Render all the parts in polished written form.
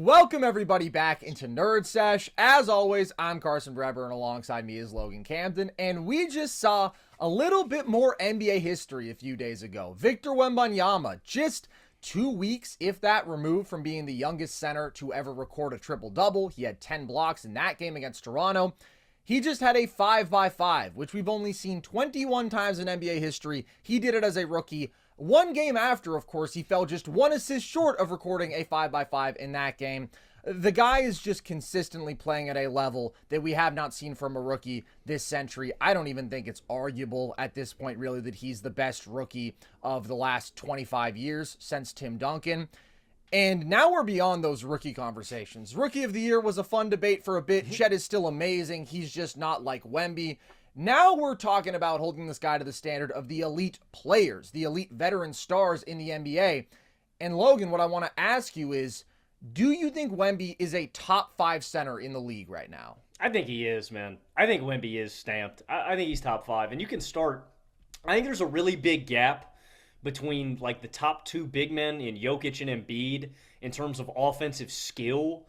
Welcome everybody back into Nerd Sesh. As always, I'm Carson Breber and alongside me is Logan Camden. And we just saw a little bit more NBA history a few days ago. Victor Wembanyama, just 2 weeks, if that, removed from being the youngest center to ever record a triple-double. He had 10 blocks in that game against Toronto. He just had a 5x5, which we've only seen 21 times in NBA history. He did it as a rookie. One game after, of course, he fell just one assist short of recording a 5x5 in that game. The guy is just consistently playing at a level that we have not seen from a rookie this century. I don't even think it's arguable at this point, really, that he's the best rookie of the last 25 years since Tim Duncan. And now we're beyond those rookie conversations. Rookie of the Year was a fun debate for a bit. Chet is still amazing. He's just not like Wemby. Now we're talking about holding this guy to the standard of the elite players, the elite veteran stars in the NBA. And Logan, what I want to ask you is, do you think Wemby is a top 5 center in the league right now? I think he is, man. I think Wemby is stamped. I think he's top 5. And you can start, I think there's a really big gap between like the top 2 big men in Jokic and Embiid in terms of offensive skill.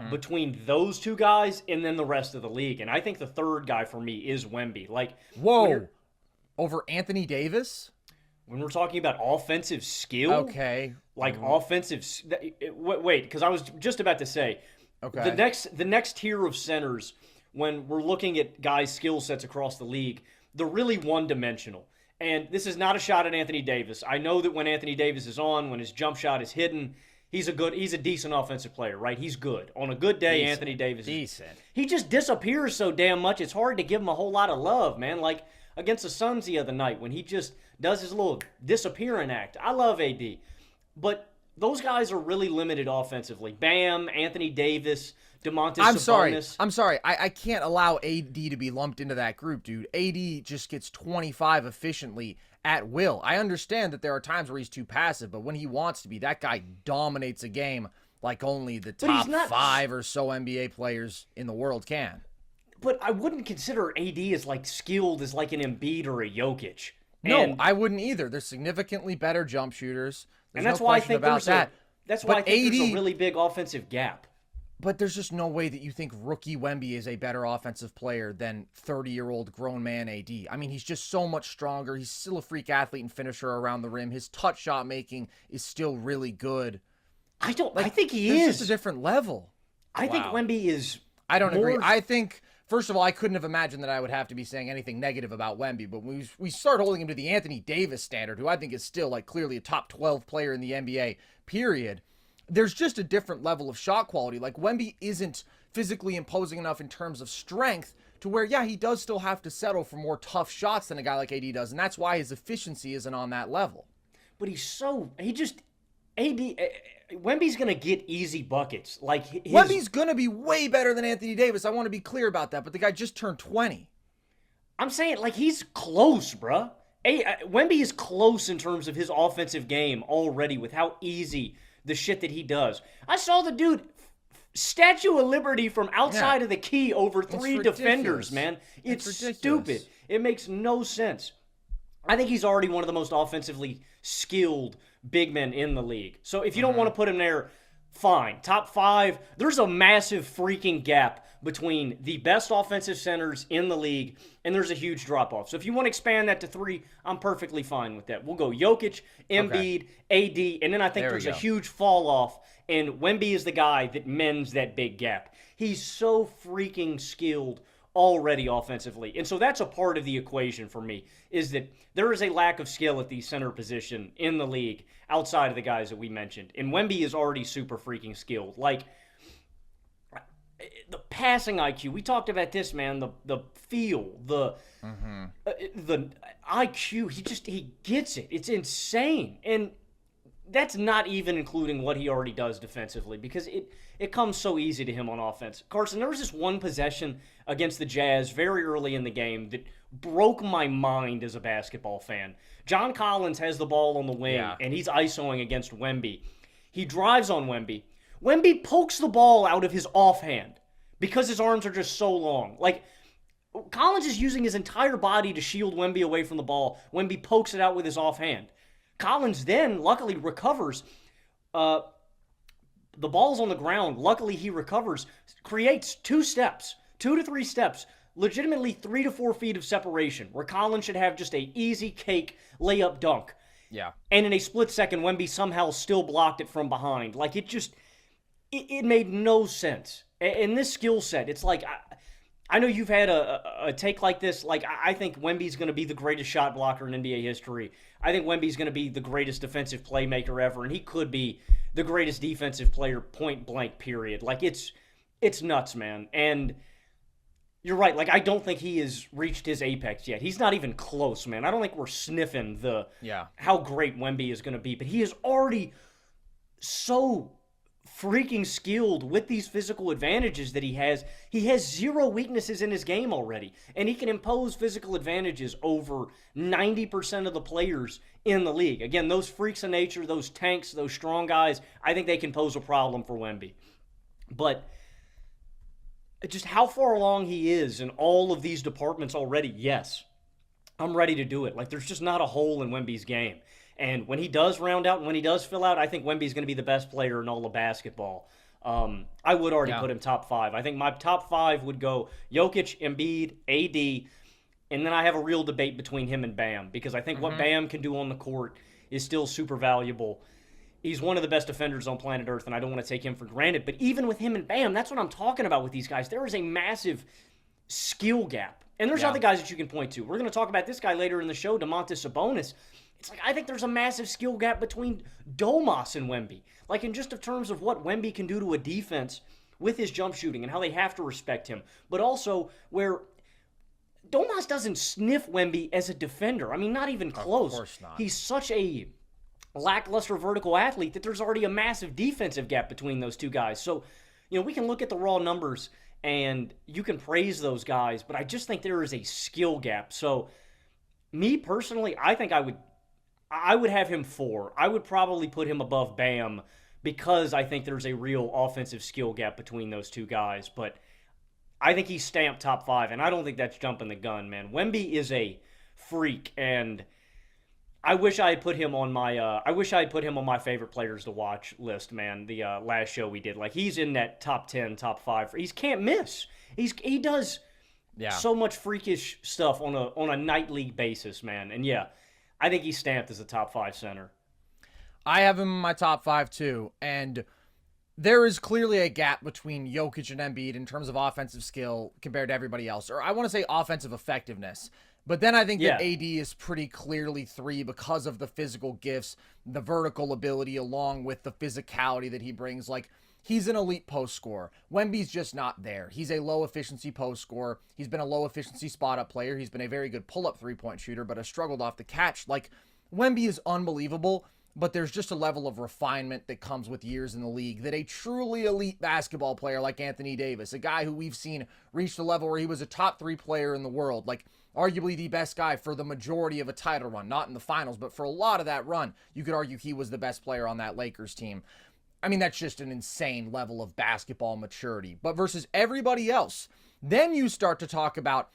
Between those two guys and then the rest of the league. And I think the third guy for me is Wemby. Like, whoa, over Anthony Davis? When we're talking about offensive skill, okay, like offensive. Wait, because I was just about to say, okay, the next tier of centers, when we're looking at guys' skill sets across the league, they're really one-dimensional. And this is not a shot at Anthony Davis. I know that when Anthony Davis is on, when his jump shot is hidden, he's a decent offensive player, right? He's good. On a good day, Anthony Davis is decent. He just disappears so damn much, it's hard to give him a whole lot of love, man. Like against the Suns the other night when he just does his little disappearing act. I love AD. But those guys are really limited offensively. Bam, Anthony Davis, Domantas Sabonis. I'm sorry. I can't allow AD to be lumped into that group, dude. AD just gets 25 efficiently at will. I understand that there are times where he's too passive, but when he wants to be, that guy dominates a game like only the top 5 or so NBA players in the world can. But I wouldn't consider AD as like skilled as like an Embiid or a Jokic. No, I wouldn't either. They're significantly better jump shooters. And that's why I think there's a really big offensive gap. But there's just no way that you think rookie Wemby is a better offensive player than 30-year-old grown man AD. I mean, he's just so much stronger. He's still a freak athlete and finisher around the rim. His touch shot making is still really good. I think he is. It's just a different level. I think Wemby is. I don't agree. I think, first of all, I couldn't have imagined that I would have to be saying anything negative about Wemby, but when we start holding him to the Anthony Davis standard, who I think is still like clearly a top 12 player in the NBA, period. There's just a different level of shot quality. Like, Wemby isn't physically imposing enough in terms of strength to where, yeah, he does still have to settle for more tough shots than a guy like AD does, and that's why his efficiency isn't on that level. But Wemby's going to get easy buckets. Wemby's going to be way better than Anthony Davis. I want to be clear about that, but the guy just turned 20. I'm saying, like, he's close, bruh. Wemby is close in terms of his offensive game already with how easy the shit that he does. I saw the dude Statue of Liberty from outside of the key over 3 defenders, man. It's stupid. It makes no sense. I think he's already one of the most offensively skilled big men in the league. So if you don't want to put him there, fine. Top 5, there's a massive freaking gap between the best offensive centers in the league, and there's a huge drop-off. So if you want to expand that to 3, I'm perfectly fine with that. We'll go Jokic, Embiid, AD, and then I think there's a huge fall-off, and Wemby is the guy that mends that big gap. He's so freaking skilled already offensively. And so that's a part of the equation for me, is that there is a lack of skill at the center position in the league outside of the guys that we mentioned. And Wemby is already super freaking skilled. Like, the passing IQ, we talked about this, man, the feel, the IQ, he gets it. It's insane. And that's not even including what he already does defensively, because it comes so easy to him on offense. Carson, there was this one possession against the Jazz very early in the game that broke my mind as a basketball fan. John Collins has the ball on the wing, and he's isoing against Wemby. He drives on Wemby. Wemby pokes the ball out of his offhand because his arms are just so long. Like, Collins is using his entire body to shield Wemby away from the ball. Wemby pokes it out with his offhand. Collins then, luckily, recovers, the ball's on the ground. Luckily, he recovers, creates 2 to 3 steps, legitimately 3 to 4 feet of separation, where Collins should have just a easy cake layup dunk. Yeah. And in a split second, Wemby somehow still blocked it from behind. Like, it made no sense. And this skill set, it's like, I know you've had a take like this. Like, I think Wemby's going to be the greatest shot blocker in NBA history. I think Wemby's going to be the greatest defensive playmaker ever, and he could be the greatest defensive player, point blank, period. Like, it's nuts, man. And you're right. Like, I don't think he has reached his apex yet. He's not even close, man. I don't think we're sniffing how great Wemby is going to be. But he is already so freaking skilled with these physical advantages that he has. He has zero weaknesses in his game already. And he can impose physical advantages over 90% of the players in the league. Again, those freaks of nature, those tanks, those strong guys, I think they can pose a problem for Wemby. But just how far along he is in all of these departments already, yes, I'm ready to do it. Like, there's just not a hole in Wemby's game. And when he does round out and when he does fill out, I think Wemby's going to be the best player in all of basketball. I would already put him top 5. I think my top 5 would go Jokic, Embiid, AD, and then I have a real debate between him and Bam, because I think what Bam can do on the court is still super valuable. He's one of the best defenders on planet Earth, and I don't want to take him for granted. But even with him and Bam, that's what I'm talking about with these guys. There is a massive skill gap. And there's other guys that you can point to. We're going to talk about this guy later in the show, Domantas Sabonis. It's like, I think there's a massive skill gap between Domas and Wemby. Like, in just in terms of what Wemby can do to a defense with his jump shooting and how they have to respect him. But also where Domas doesn't sniff Wemby as a defender. I mean, not even close. Of course not. He's such a lackluster vertical athlete that there's already a massive defensive gap between those two guys. So, we can look at the raw numbers and you can praise those guys, but I just think there is a skill gap. So, me personally, I think I would have him 4. I would probably put him above Bam because I think there's a real offensive skill gap between those two guys. But I think he's stamped top 5, and I don't think that's jumping the gun, man. Wemby is a freak, and I wish I had put him on my favorite players to watch list, man. The last show we did, like, he's in that top 10, top 5. He can't miss. He does so much freakish stuff on a nightly basis, man. And I think he's stamped as a top 5 center. I have him in my top 5 too, and there is clearly a gap between Jokic and Embiid in terms of offensive skill compared to everybody else, or I want to say offensive effectiveness. But then I think that AD is pretty clearly 3 because of the physical gifts, the vertical ability, along with the physicality that he brings. Like, he's an elite post scorer. Wemby's just not there. He's a low-efficiency post scorer. He's been a low-efficiency spot-up player. He's been a very good pull-up three-point shooter, but has struggled off the catch. Like, Wemby is unbelievable, but there's just a level of refinement that comes with years in the league that a truly elite basketball player like Anthony Davis, a guy who we've seen reach the level where he was a top 3 player in the world, like arguably the best guy for the majority of a title run, not in the finals, but for a lot of that run, you could argue he was the best player on that Lakers team. I mean, that's just an insane level of basketball maturity. But versus everybody else, then you start to talk about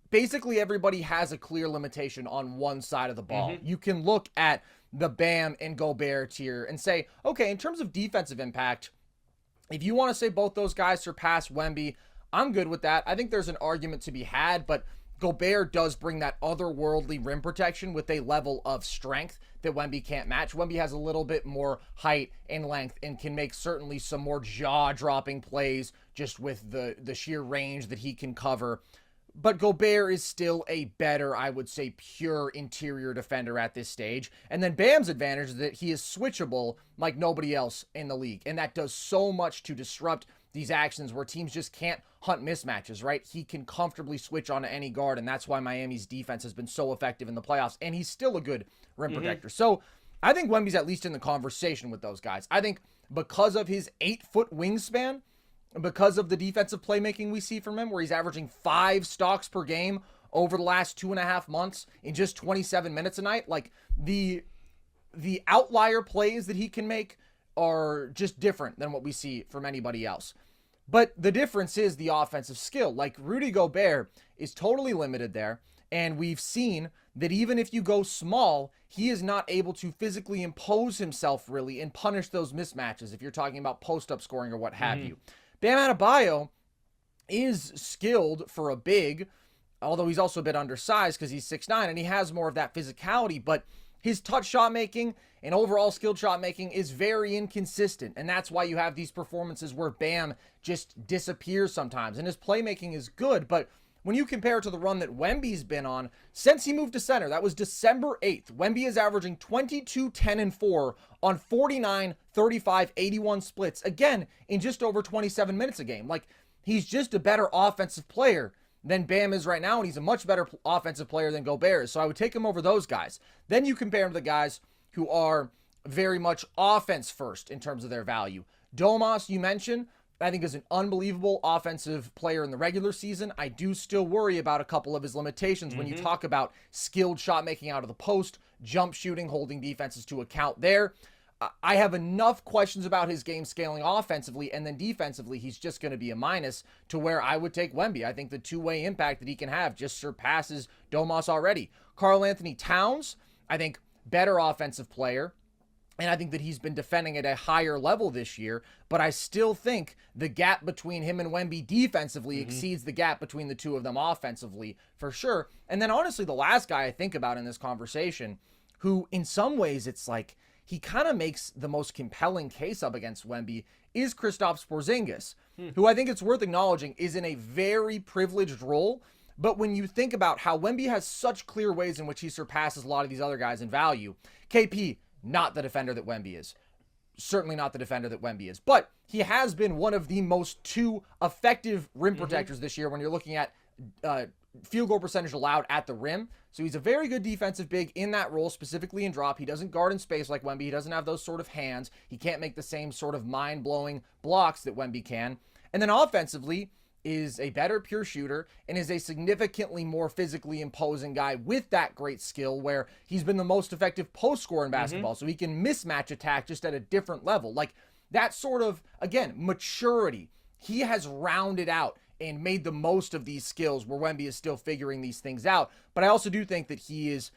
basically everybody has a clear limitation on one side of the ball. You can look at the Bam and Gobert tier and say, okay, in terms of defensive impact, if you want to say both those guys surpass Wemby, I'm good with that. I think there's an argument to be had, but Gobert does bring that otherworldly rim protection with a level of strength that Wemby can't match. Wemby has a little bit more height and length and can make certainly some more jaw-dropping plays just with the sheer range that he can cover. But Gobert is still a better, I would say, pure interior defender at this stage. And then Bam's advantage is that he is switchable like nobody else in the league. And that does so much to disrupt these actions where teams just can't hunt mismatches, right? He can comfortably switch onto any guard, and that's why Miami's defense has been so effective in the playoffs. And he's still a good rim protector. So I think Wemby's at least in the conversation with those guys. I think because of his 8-foot wingspan, because of the defensive playmaking we see from him, where he's averaging 5 stocks per game over the last 2.5 months in just 27 minutes a night, like the outlier plays that he can make are just different than what we see from anybody else. But the difference is the offensive skill. Like, Rudy Gobert is totally limited there, And we've seen that even if you go small, he is not able to physically impose himself really and punish those mismatches if you're talking about post-up scoring or what have you. Bam Adebayo is skilled for a big, although he's also a bit undersized because he's 6'9", and he has more of that physicality, but his touch shot making and overall skilled shot making is very inconsistent, and that's why you have these performances where Bam just disappears sometimes, and his playmaking is good, but when you compare it to the run that Wemby's been on since he moved to center, that was December 8th. Wemby is averaging 22, 10, and 4 on 49, 35, 81 splits. Again, in just over 27 minutes a game. Like, he's just a better offensive player than Bam is right now, and he's a much better offensive player than Gobert is. So I would take him over those guys. Then you compare him to the guys who are very much offense first in terms of their value. Domas, you mentioned, I think is an unbelievable offensive player in the regular season. I do still worry about a couple of his limitations when you talk about skilled shot making out of the post, jump shooting, holding defenses to account there. I have enough questions about his game scaling offensively, and then defensively, he's just going to be a minus to where I would take Wemby. I think the two-way impact that he can have just surpasses Domas already. Karl Anthony Towns, I think better offensive player. And I think that he's been defending at a higher level this year, but I still think the gap between him and Wemby defensively exceeds the gap between the two of them offensively, for sure. And then honestly, the last guy I think about in this conversation, who in some ways it's like he kind of makes the most compelling case up against Wemby, is Kristaps Porzingis, who I think it's worth acknowledging is in a very privileged role. But when you think about how Wemby has such clear ways in which he surpasses a lot of these other guys in value, KP, not the defender that Wemby is. Certainly not the defender that Wemby is. But he has been one of the most two effective rim protectors this year when you're looking at field goal percentage allowed at the rim. So he's a very good defensive big in that role, specifically in drop. He doesn't guard in space like Wemby. He doesn't have those sort of hands. He can't make the same sort of mind-blowing blocks that Wemby can. And then offensively, is a better pure shooter and is a significantly more physically imposing guy with that great skill where he's been the most effective post scorer in basketball. So he can mismatch attack just at a different level. Like that sort of, again, maturity. He has rounded out and made the most of these skills where Wemby is still figuring these things out. But I also do think that he is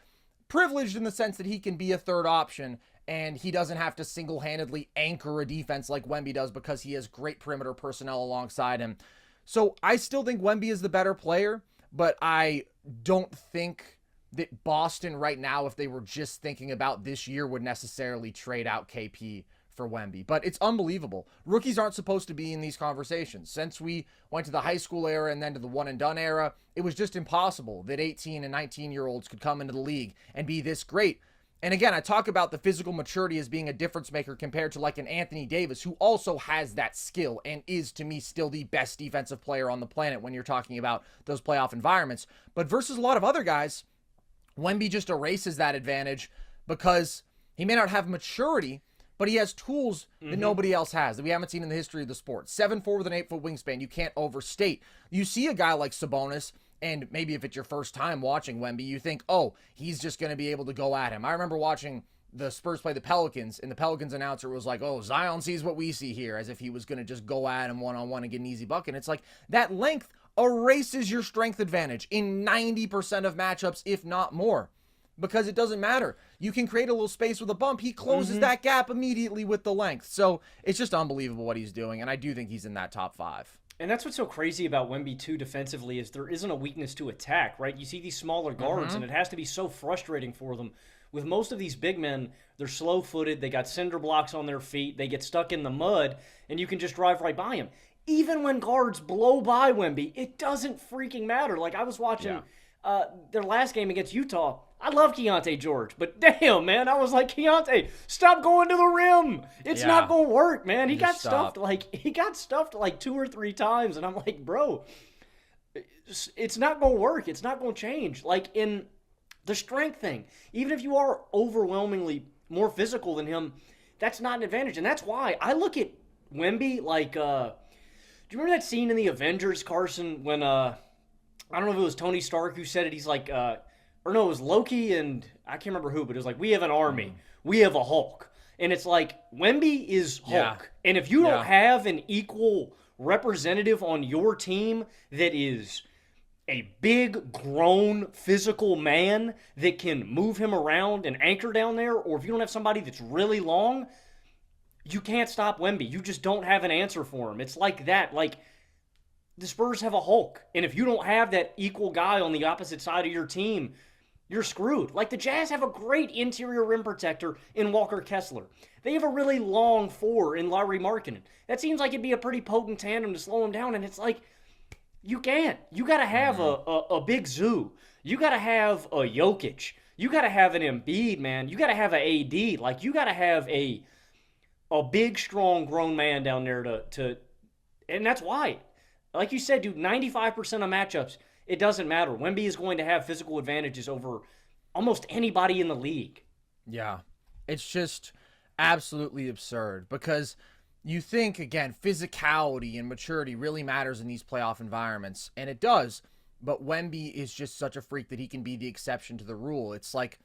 privileged in the sense that he can be a third option and he doesn't have to single-handedly anchor a defense like Wemby does because he has great perimeter personnel alongside him. So I still think Wemby is the better player, but I don't think that Boston right now, if they were just thinking about this year, would necessarily trade out KP for Wemby. But it's unbelievable. Rookies aren't supposed to be in these conversations. Since we went to the high school era and then to the one-and-done era, it was just impossible that 18 and 19-year-olds could come into the league and be this great. And again, I talk about the physical maturity as being a difference maker compared to like an Anthony Davis, who also has that skill and is, to me, still the best defensive player on the planet when you're talking about those playoff environments. But versus a lot of other guys, Wemby just erases that advantage because he may not have maturity, but he has tools that nobody else has, that we haven't seen in the history of the sport. 7'4" with an 8-foot wingspan, you can't overstate. You see a guy like Sabonis, and maybe if it's your first time watching Wemby, you think, oh, he's just going to be able to go at him. I remember watching the Spurs play the Pelicans, and the Pelicans announcer was like, oh, Zion sees what we see here, as if he was going to just go at him one-on-one and get an easy bucket. And it's like, that length erases your strength advantage in 90% of matchups, if not more, because it doesn't matter. You can create a little space with a bump. He closes that gap immediately with the length. So it's just unbelievable what he's doing, and I do think he's in that top 5. And that's what's so crazy about Wemby, too, defensively, is there isn't a weakness to attack, right? You see these smaller guards, and it has to be so frustrating for them. With most of these big men, they're slow-footed, they got cinder blocks on their feet, they get stuck in the mud, and you can just drive right by them. Even when guards blow by Wemby, it doesn't freaking matter. Like, I was watching their last game against Utah. I love Keontae George, but damn, man, I was like, Keontae, stop going to the rim. It's not going to work, man. He got stuffed like 2 or 3 times, and I'm like, bro, it's not going to work. It's not going to change. Like, in the strength thing, even if you are overwhelmingly more physical than him, that's not an advantage. And that's why I look at Wemby like, do you remember that scene in the Avengers, Carson, when, I don't know if it was Tony Stark who said it, he's like, or no, it was Loki and I can't remember who, but it was like, we have an army. We have a Hulk. And it's like, Wemby is Hulk. Yeah. And if you don't have an equal representative on your team that is a big, grown, physical man that can move him around and anchor down there, or if you don't have somebody that's really long, you can't stop Wemby. You just don't have an answer for him. It's like that. Like, the Spurs have a Hulk, and if you don't have that equal guy on the opposite side of your team, you're screwed. Like, the Jazz have a great interior rim protector in Walker Kessler. They have a really long four in Lauri Markkanen. That seems like it'd be a pretty potent tandem to slow him down, and it's like, you can't. You got to have a big Zoo. You got to have a Jokic. You got to have an Embiid, man. You got to have an AD. Like, you got to have a big, strong, grown man down there to and that's why. Like you said, dude, 95% of matchups, it doesn't matter. Wemby is going to have physical advantages over almost anybody in the league. Yeah. It's just absolutely absurd because you think, again, physicality and maturity really matters in these playoff environments, and it does, but Wemby is just such a freak that he can be the exception to the rule. It's like,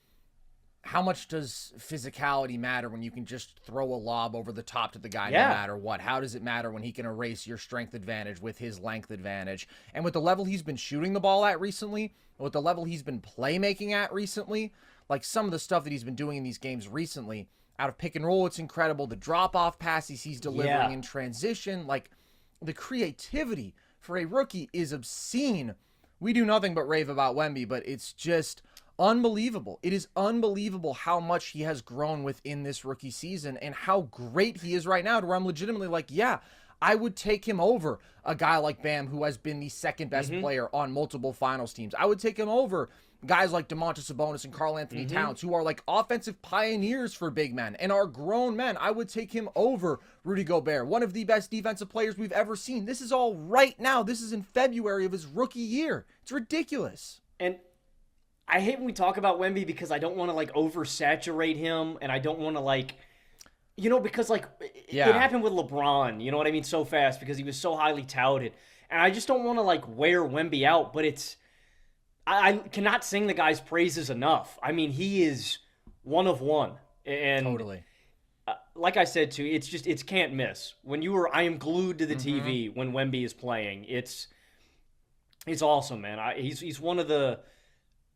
how much does physicality matter when you can just throw a lob over the top to the guy no matter what? How does it matter when he can erase your strength advantage with his length advantage? And with the level he's been shooting the ball at recently, with the level he's been playmaking at recently, like some of the stuff that he's been doing in these games recently, out of pick and roll, it's incredible. The drop-off passes he's delivering in transition, like the creativity for a rookie is obscene. We do nothing but rave about Wemby, but it's just unbelievable. It is unbelievable how much he has grown within this rookie season and how great he is right now, to where I'm legitimately like, yeah, I would take him over a guy like Bam, who has been the second best player on multiple finals teams. I would take him over guys like Domantas Sabonis and Karl Anthony Towns, who are like offensive pioneers for big men and are grown men. I would take him over Rudy Gobert, one of the best defensive players we've ever seen. This is all right now. This is in February of his rookie year. It's ridiculous. And I hate when we talk about Wemby because I don't want to, like, oversaturate him, and I don't want to, like, you know, because, like, it happened with LeBron, you know what I mean, so fast because he was so highly touted. And I just don't want to, like, wear Wemby out, but it's, I cannot sing the guy's praises enough. I mean, he is one of one. And totally. Like I said, too, it's can't miss. I am glued to the TV when Wemby is playing. It's awesome, man. He's one of the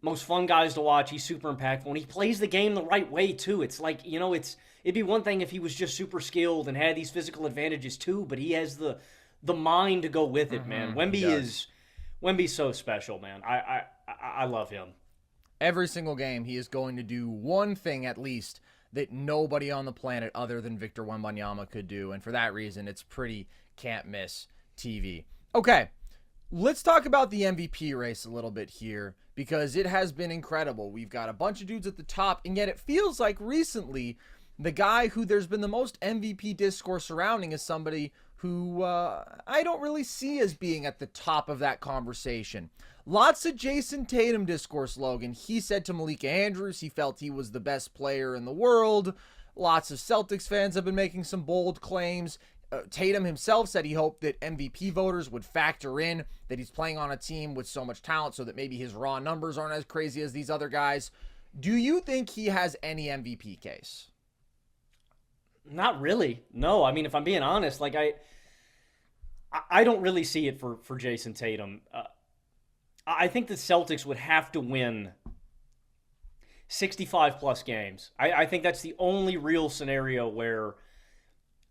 most fun guys to watch. He's super impactful, and he plays the game the right way, too. It's like, you know, it'd be one thing if he was just super skilled and had these physical advantages, too, but he has the mind to go with it, man. Wemby's so special, man. I love him. Every single game, he is going to do one thing, at least, that nobody on the planet other than Victor Wembanyama could do, and for that reason, it's pretty can't-miss TV. Okay, let's talk about the MVP race a little bit here, because it has been incredible. We've got a bunch of dudes at the top, and yet it feels like recently the guy who there's been the most MVP discourse surrounding is somebody who I don't really see as being at the top of that conversation. Lots of Jayson Tatum discourse, Logan. He said to Malika Andrews he felt he was the best player in the world. Lots of Celtics fans have been making some bold claims. Tatum himself said he hoped that MVP voters would factor in that he's playing on a team with so much talent so that maybe his raw numbers aren't as crazy as these other guys. Do you think he has any MVP case? Not really. No, I mean, if I'm being honest, like I don't really see it for Jayson Tatum. I think the Celtics would have to win 65-plus games. I think that's the only real scenario where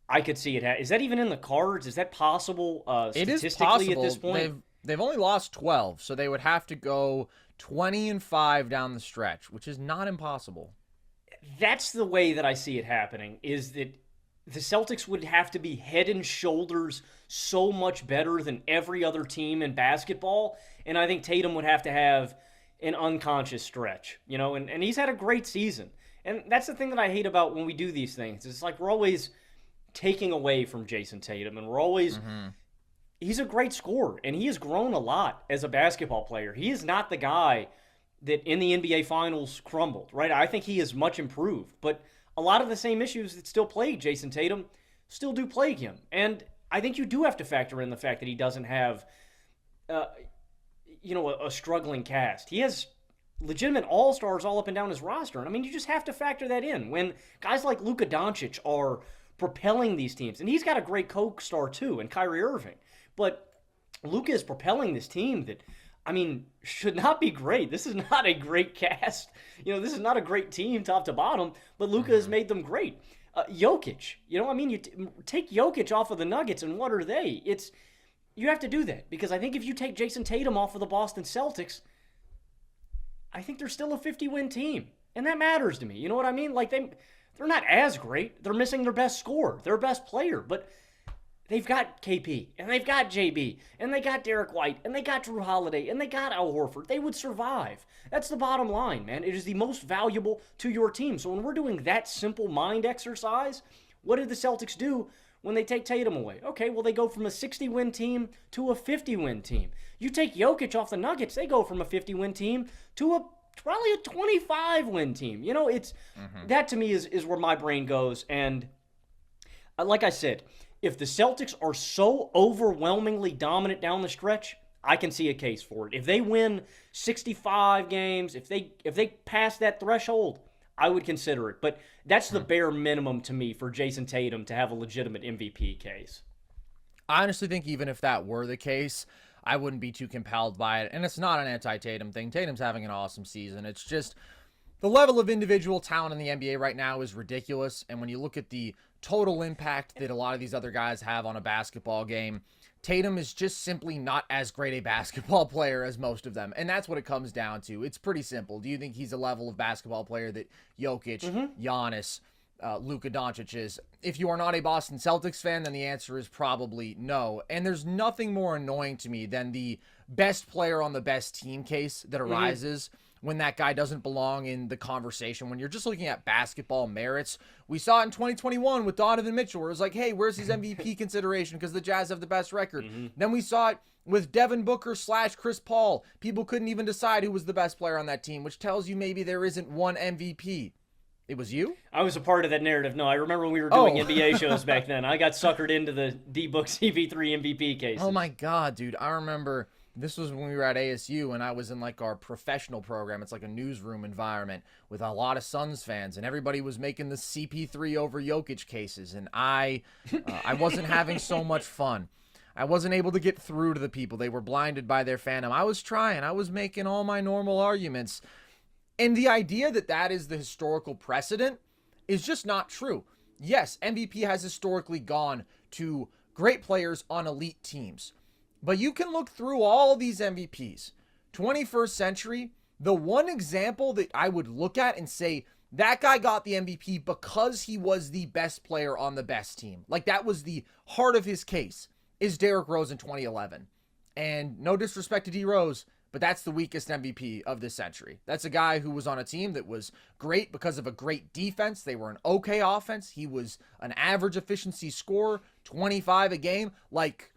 I could see it. Is that even in the cards? Is that possible it statistically is possible. at this point? They've only lost 12, so they would have to go 20-5 down the stretch, which is not impossible. That's the way that I see it happening, is that the Celtics would have to be head and shoulders so much better than every other team in basketball, and I think Tatum would have to have an unconscious stretch, you know, and he's had a great season. And that's the thing that I hate about when we do these things. It's like we're always taking away from Jayson Tatum, and we're always he's a great scorer, and he has grown a lot as a basketball player. He is not the guy that in the NBA Finals crumbled, right? I think he is much improved, but a lot of the same issues that still plague Jayson Tatum still do plague him. And I think you do have to factor in the fact that he doesn't have, a struggling cast. He has legitimate all-stars all up and down his roster. And I mean, you just have to factor that in when guys like Luka Doncic are propelling these teams. And he's got a great co-star too in Kyrie Irving. But Luka is propelling this team that I mean, should not be great. This is not a great cast. This is not a great team top to bottom, but Luka has made them great. Jokic, I mean, you take Jokic off of the Nuggets, and what are they? You have to do that, because I think if you take Jayson Tatum off of the Boston Celtics, I think they're still a 50-win team, and that matters to me. You know what I mean? Like, they're not as great. They're missing their best scorer, their best player, but they've got KP, and they've got JB, and they got Derek White, and they got Drew Holiday, and they got Al Horford. They would survive. That's the bottom line, man. It is the most valuable to your team. So when we're doing that simple mind exercise, what did the Celtics do when they take Tatum away? Okay, well, they go from a 60-win team to a 50-win team. You take Jokic off the Nuggets, they go from a 50-win team to probably a 25-win team. It's that to me is where my brain goes. And like I said, if the Celtics are so overwhelmingly dominant down the stretch, I can see a case for it. If they win 65 games, if they pass that threshold, I would consider it. But that's the bare minimum to me for Jayson Tatum to have a legitimate MVP case. I honestly think even if that were the case, I wouldn't be too compelled by it. And it's not an anti-Tatum thing. Tatum's having an awesome season. It's just the level of individual talent in the NBA right now is ridiculous. And when you look at the total impact that a lot of these other guys have on a basketball game, Tatum is just simply not as great a basketball player as most of them. And that's what it comes down to. It's pretty simple. Do you think he's a level of basketball player that Jokic, Giannis, Luka Doncic is? If you are not a Boston Celtics fan, then the answer is probably no. And there's nothing more annoying to me than the best player on the best team case that arises when that guy doesn't belong in the conversation. When you're just looking at basketball merits, we saw it in 2021 with Donovan Mitchell, where it was like, hey, where's his MVP consideration because the Jazz have the best record? Then we saw it with Devin Booker / Chris Paul. People couldn't even decide who was the best player on that team, which tells you maybe there isn't one MVP. It was you? I was a part of that narrative. No, I remember when we were doing NBA shows back then. I got suckered into the D-Book CP3 MVP cases. Oh my God, dude. I remember this was when we were at ASU and I was in like our professional program. It's like a newsroom environment with a lot of Suns fans, and everybody was making the CP3 over Jokic cases, and I wasn't having so much fun. I wasn't able to get through to the people. They were blinded by their fandom. I was trying. I was making all my normal arguments. And the idea that that is the historical precedent is just not true. Yes, MVP has historically gone to great players on elite teams. But you can look through all these MVPs. 21st century, the one example that I would look at and say, that guy got the MVP because he was the best player on the best team. Like, that was the heart of his case, is Derrick Rose in 2011. And no disrespect to D Rose, but that's the weakest MVP of this century. That's a guy who was on a team that was great because of a great defense. They were an okay offense. He was an average efficiency scorer, 25 a game. Like,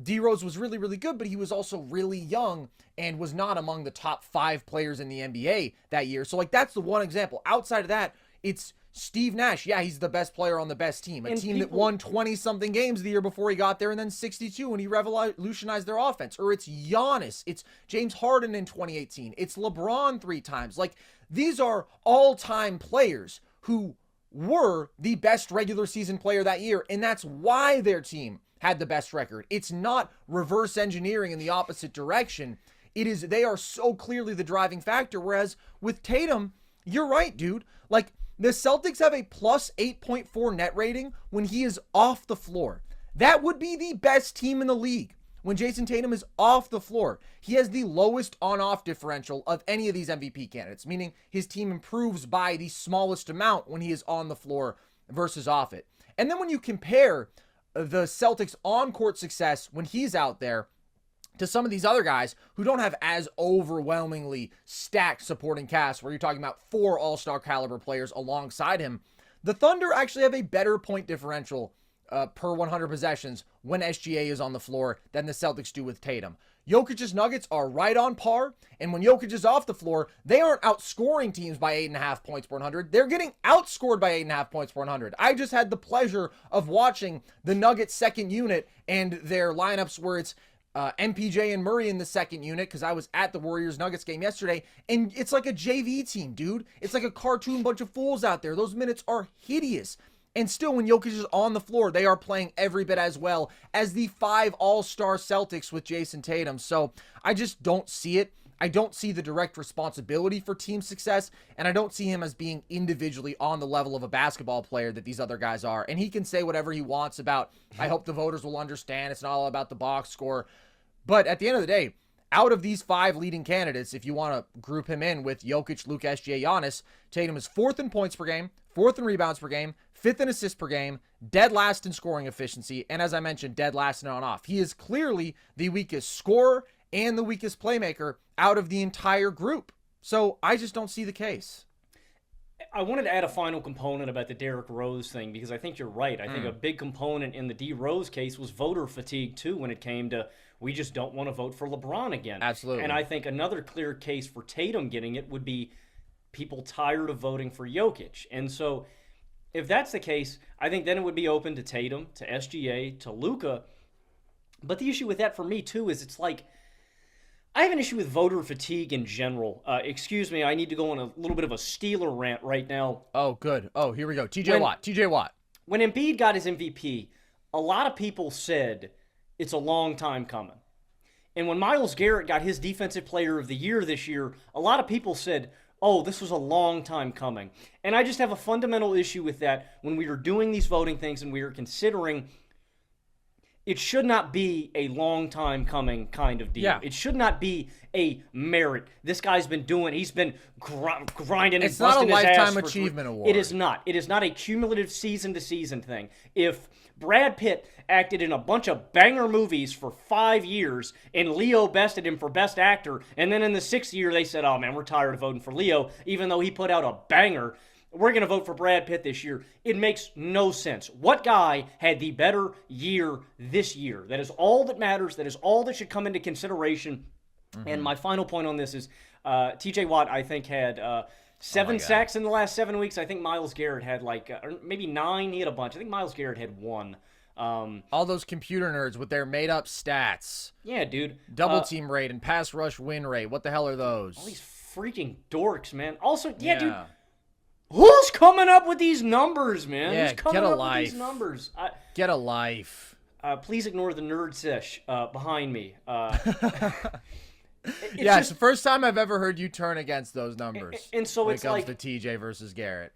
D Rose was really, really good, but he was also really young and was not among the top 5 players in the NBA that year. So, like, that's the one example. Outside of that, it's Steve Nash. Yeah, he's the best player on the best team. A team that won 20-something games the year before he got there, and then 62 when he revolutionized their offense. Or it's Giannis. It's James Harden in 2018. It's LeBron 3 times. Like, these are all-time players who were the best regular season player that year, and that's why their team had the best record. It's not reverse engineering in the opposite direction. It is, they are so clearly the driving factor. Whereas with Tatum, you're right, dude. Like, the Celtics have a plus 8.4 net rating when he is off the floor. That would be the best team in the league. When Jayson Tatum is off the floor, he has the lowest on-off differential of any of these MVP candidates, meaning his team improves by the smallest amount when he is on the floor versus off it. And then when you compare the Celtics on-court success when he's out there to some of these other guys who don't have as overwhelmingly stacked supporting cast, where you're talking about 4 all-star caliber players alongside him, the Thunder actually have a better point differential per 100 possessions when SGA is on the floor than the Celtics do with Tatum. Jokic's Nuggets are right on par, and when Jokic is off the floor, they aren't outscoring teams by 8.5 points per 100. They're getting outscored by 8.5 points per 100. I just had the pleasure of watching the Nuggets second unit and their lineups where it's MPJ and Murray in the second unit, because I was at the Warriors-Nuggets game yesterday, and it's like a JV team, dude. It's like a cartoon bunch of fools out there. Those minutes are hideous. And still, when Jokic is on the floor, they are playing every bit as well as the 5 all-star Celtics with Jayson Tatum. So I just don't see it. I don't see the direct responsibility for team success, and I don't see him as being individually on the level of a basketball player that these other guys are. And he can say whatever he wants about, I hope the voters will understand it's not all about the box score. But at the end of the day, out of these 5 leading candidates, if you want to group him in with Jokic, Luka, SGA, Giannis, Tatum is 4th in points per game, 4th in rebounds per game, 5th in assists per game, dead last in scoring efficiency, and as I mentioned, dead last in on-off. He is clearly the weakest scorer and the weakest playmaker out of the entire group. So I just don't see the case. I wanted to add a final component about the Derrick Rose thing because I think you're right. I think a big component in the D Rose case was voter fatigue too when it came to we just don't want to vote for LeBron again. Absolutely. And I think another clear case for Tatum getting it would be people tired of voting for Jokic. And so if that's the case, I think then it would be open to Tatum, to SGA, to Luka. But the issue with that for me too is it's like I have an issue with voter fatigue in general. Excuse me, I need to go on a little bit of a Steeler rant right now. Oh, good. Oh, here we go. TJ Watt. When Embiid got his MVP, a lot of people said it's a long time coming. And when Myles Garrett got his Defensive Player of the Year this year, a lot of people said, oh, this was a long time coming. And I just have a fundamental issue with that when we are doing these voting things and we are considering it should not be a long time coming kind of deal. Yeah. It should not be a merit. This guy's been doing, he's been grinding and It's not a busting his ass. lifetime achievement award. It is not. It is not a cumulative season-to-season thing. If Brad Pitt acted in a bunch of banger movies for 5 years and Leo bested him for Best Actor, and then in the 6th year they said, oh man, we're tired of voting for Leo, even though he put out a banger, we're going to vote for Brad Pitt this year. It makes no sense. What guy had the better year this year? That is all that matters. That is all that should come into consideration. And my final point on this is TJ Watt, I think, had 7 sacks in the last 7 weeks. I think Myles Garrett had or maybe 9. He had a bunch. I think Myles Garrett had 1. All those computer nerds with their made-up stats. Yeah, dude. Double team rate and pass rush win rate. What the hell are those? All these freaking dorks, man. Also, yeah, dude. Who's coming up with these numbers, man? Yeah, Who's coming get a up life. with these numbers? Get a life. Please ignore the nerd sesh behind me. It's the first time I've ever heard you turn against those numbers. And so when it's it comes like to TJ versus Garrett.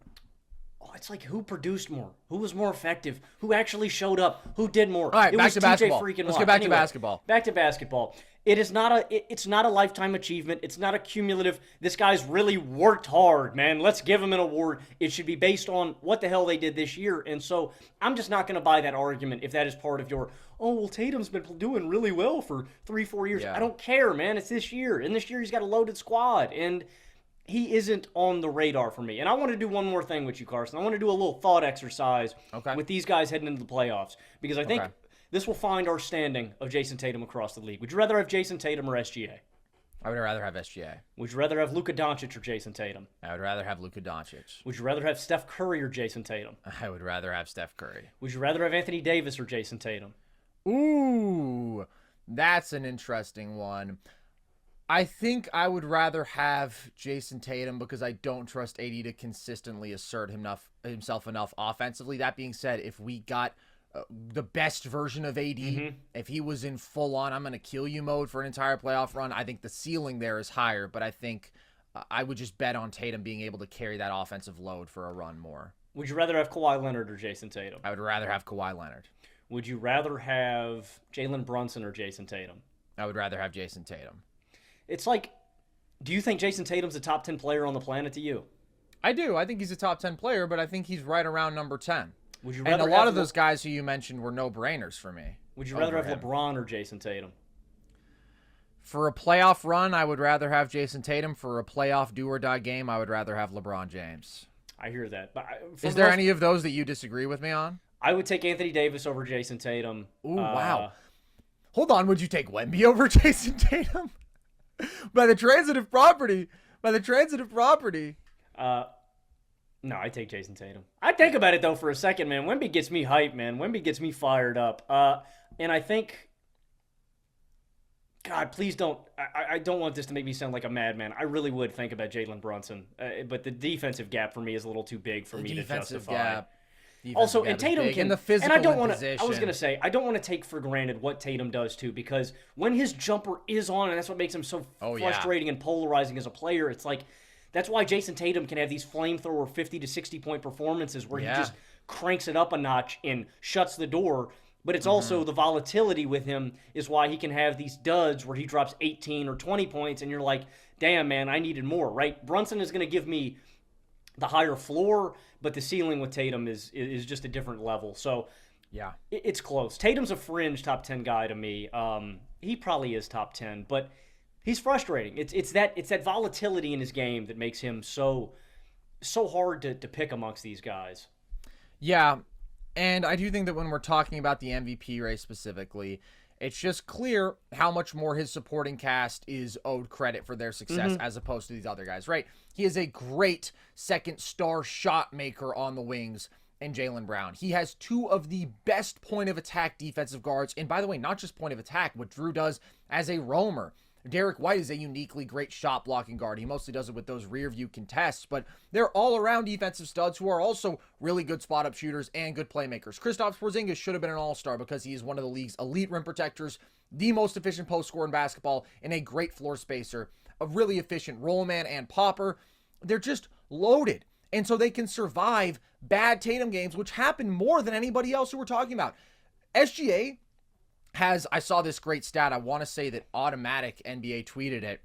Oh, it's like who produced more? Who was more effective? Who actually showed up? Who did more? All right, it back was to TJ basketball. Freaking Let's Watt. get back to Anyway, basketball. Back to basketball. It's not a lifetime achievement. It's not a cumulative. This guy's really worked hard, man. Let's give him an award. It should be based on what the hell they did this year. And so I'm just not going to buy that argument if that is part of your, oh, well, Tatum's been doing really well for 3-4 years. Yeah. I don't care, man. It's this year. And this year he's got a loaded squad. And he isn't on the radar for me. And I want to do one more thing with you, Carson. I want to do a little thought exercise with these guys heading into the playoffs. Because I think this will find our standing of Jayson Tatum across the league. Would you rather have Jayson Tatum or SGA? I would rather have SGA. Would you rather have Luka Doncic or Jayson Tatum? I would rather have Luka Doncic. Would you rather have Steph Curry or Jayson Tatum? I would rather have Steph Curry. Would you rather have Anthony Davis or Jayson Tatum? Ooh, that's an interesting one. I think I would rather have Jayson Tatum because I don't trust AD to consistently assert himself enough offensively. That being said, if we got the best version of AD, if he was in full-on I'm going to kill you mode for an entire playoff run, I think the ceiling there is higher, but I think I would just bet on Tatum being able to carry that offensive load for a run more. Would you rather have Kawhi Leonard or Jayson Tatum? I would rather have Kawhi Leonard. Would you rather have Jalen Brunson or Jayson Tatum? I would rather have Jayson Tatum. It's like, do you think Jayson Tatum's a top 10 player on the planet to you? I do. I think he's a top 10 player, but I think he's right around number 10. Would you and rather a lot of those guys who you mentioned were no-brainers for me. Would you rather have LeBron or Jayson Tatum? For a playoff run, I would rather have Jayson Tatum. For a playoff do-or-die game, I would rather have LeBron James. I hear that. But is there any of those that you disagree with me on? I would take Anthony Davis over Jayson Tatum. Ooh, wow. Hold on. Would you take Wemby over Jayson Tatum? By the transitive property. No, I take Jayson Tatum. I think about it, though, for a second, man. Wemby gets me hyped, man. Wemby gets me fired up. And I think, God, please don't. I don't want this to make me sound like a madman. I really would think about Jalen Brunson. But the defensive gap for me is a little too big for me to justify. Gap. Also, gap and is Tatum big, can, and the physical and I don't want to. position. I was gonna say I don't want to take for granted what Tatum does too, because when his jumper is on, and that's what makes him so frustrating and polarizing as a player. It's like that's why Jayson Tatum can have these flamethrower 50 to 60 point performances where he just cranks it up a notch and shuts the door. But it's also the volatility with him is why he can have these duds where he drops 18 or 20 points, and you're like, damn, man, I needed more, right? Brunson is going to give me the higher floor, but the ceiling with Tatum is just a different level. So yeah, it's close. Tatum's a fringe top 10 guy to me. He probably is top 10, but he's frustrating. It's that volatility in his game that makes him so hard to pick amongst these guys. Yeah, and I do think that when we're talking about the MVP race specifically, it's just clear how much more his supporting cast is owed credit for their success as opposed to these other guys, right? He is a great second star shot maker on the wings in Jaylen Brown. He has two of the best point of attack defensive guards. And by the way, not just point of attack, what Drew does as a roamer. Derek White is a uniquely great shot blocking guard. He mostly does it with those rear view contests, but they're all around defensive studs who are also really good spot up shooters and good playmakers. Kristaps Porzingis should have been an all-star because he is one of the league's elite rim protectors, the most efficient post scorer in basketball, and a great floor spacer, a really efficient roll man and popper. They're just loaded. And so they can survive bad Tatum games, which happen more than anybody else who we're talking about. SGA I saw this great stat. I want to say that Automatic NBA tweeted it.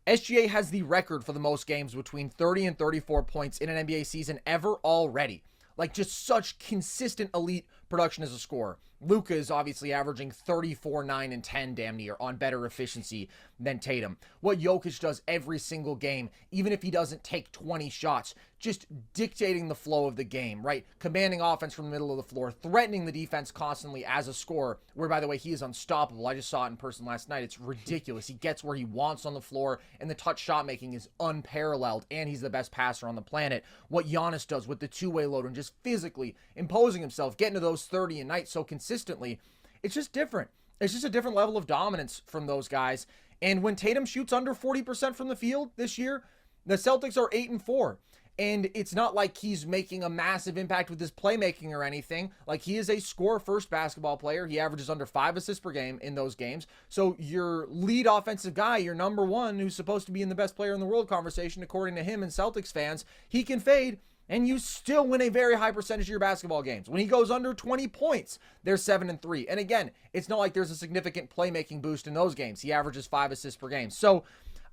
SGA has the record for the most games between 30 and 34 points in an NBA season ever already. Like, just such consistent elite production as a scorer. Luka is obviously averaging 34, 9, and 10 damn near on better efficiency than Tatum. What Jokic does every single game, even if he doesn't take 20 shots, just dictating the flow of the game, right? Commanding offense from the middle of the floor, threatening the defense constantly as a scorer, where, by the way, he is unstoppable. I just saw it in person last night. It's ridiculous. He gets where he wants on the floor, and the touch shot making is unparalleled, and he's the best passer on the planet. What Giannis does with the two-way load and just physically imposing himself, getting to those 30 a night so consistently, it's just different. It's just a different level of dominance from those guys. And when Tatum shoots under 40% from the field this year, the Celtics are 8-4. And it's not like he's making a massive impact with his playmaking or anything. Like, he is a score-first basketball player. He averages under 5 assists per game in those games. So your lead offensive guy, your number one, who's supposed to be in the best player in the world conversation, according to him and Celtics fans, he can fade, and you still win a very high percentage of your basketball games. When he goes under 20 points, they're 7-3. And again, it's not like there's a significant playmaking boost in those games. He averages 5 assists per game. So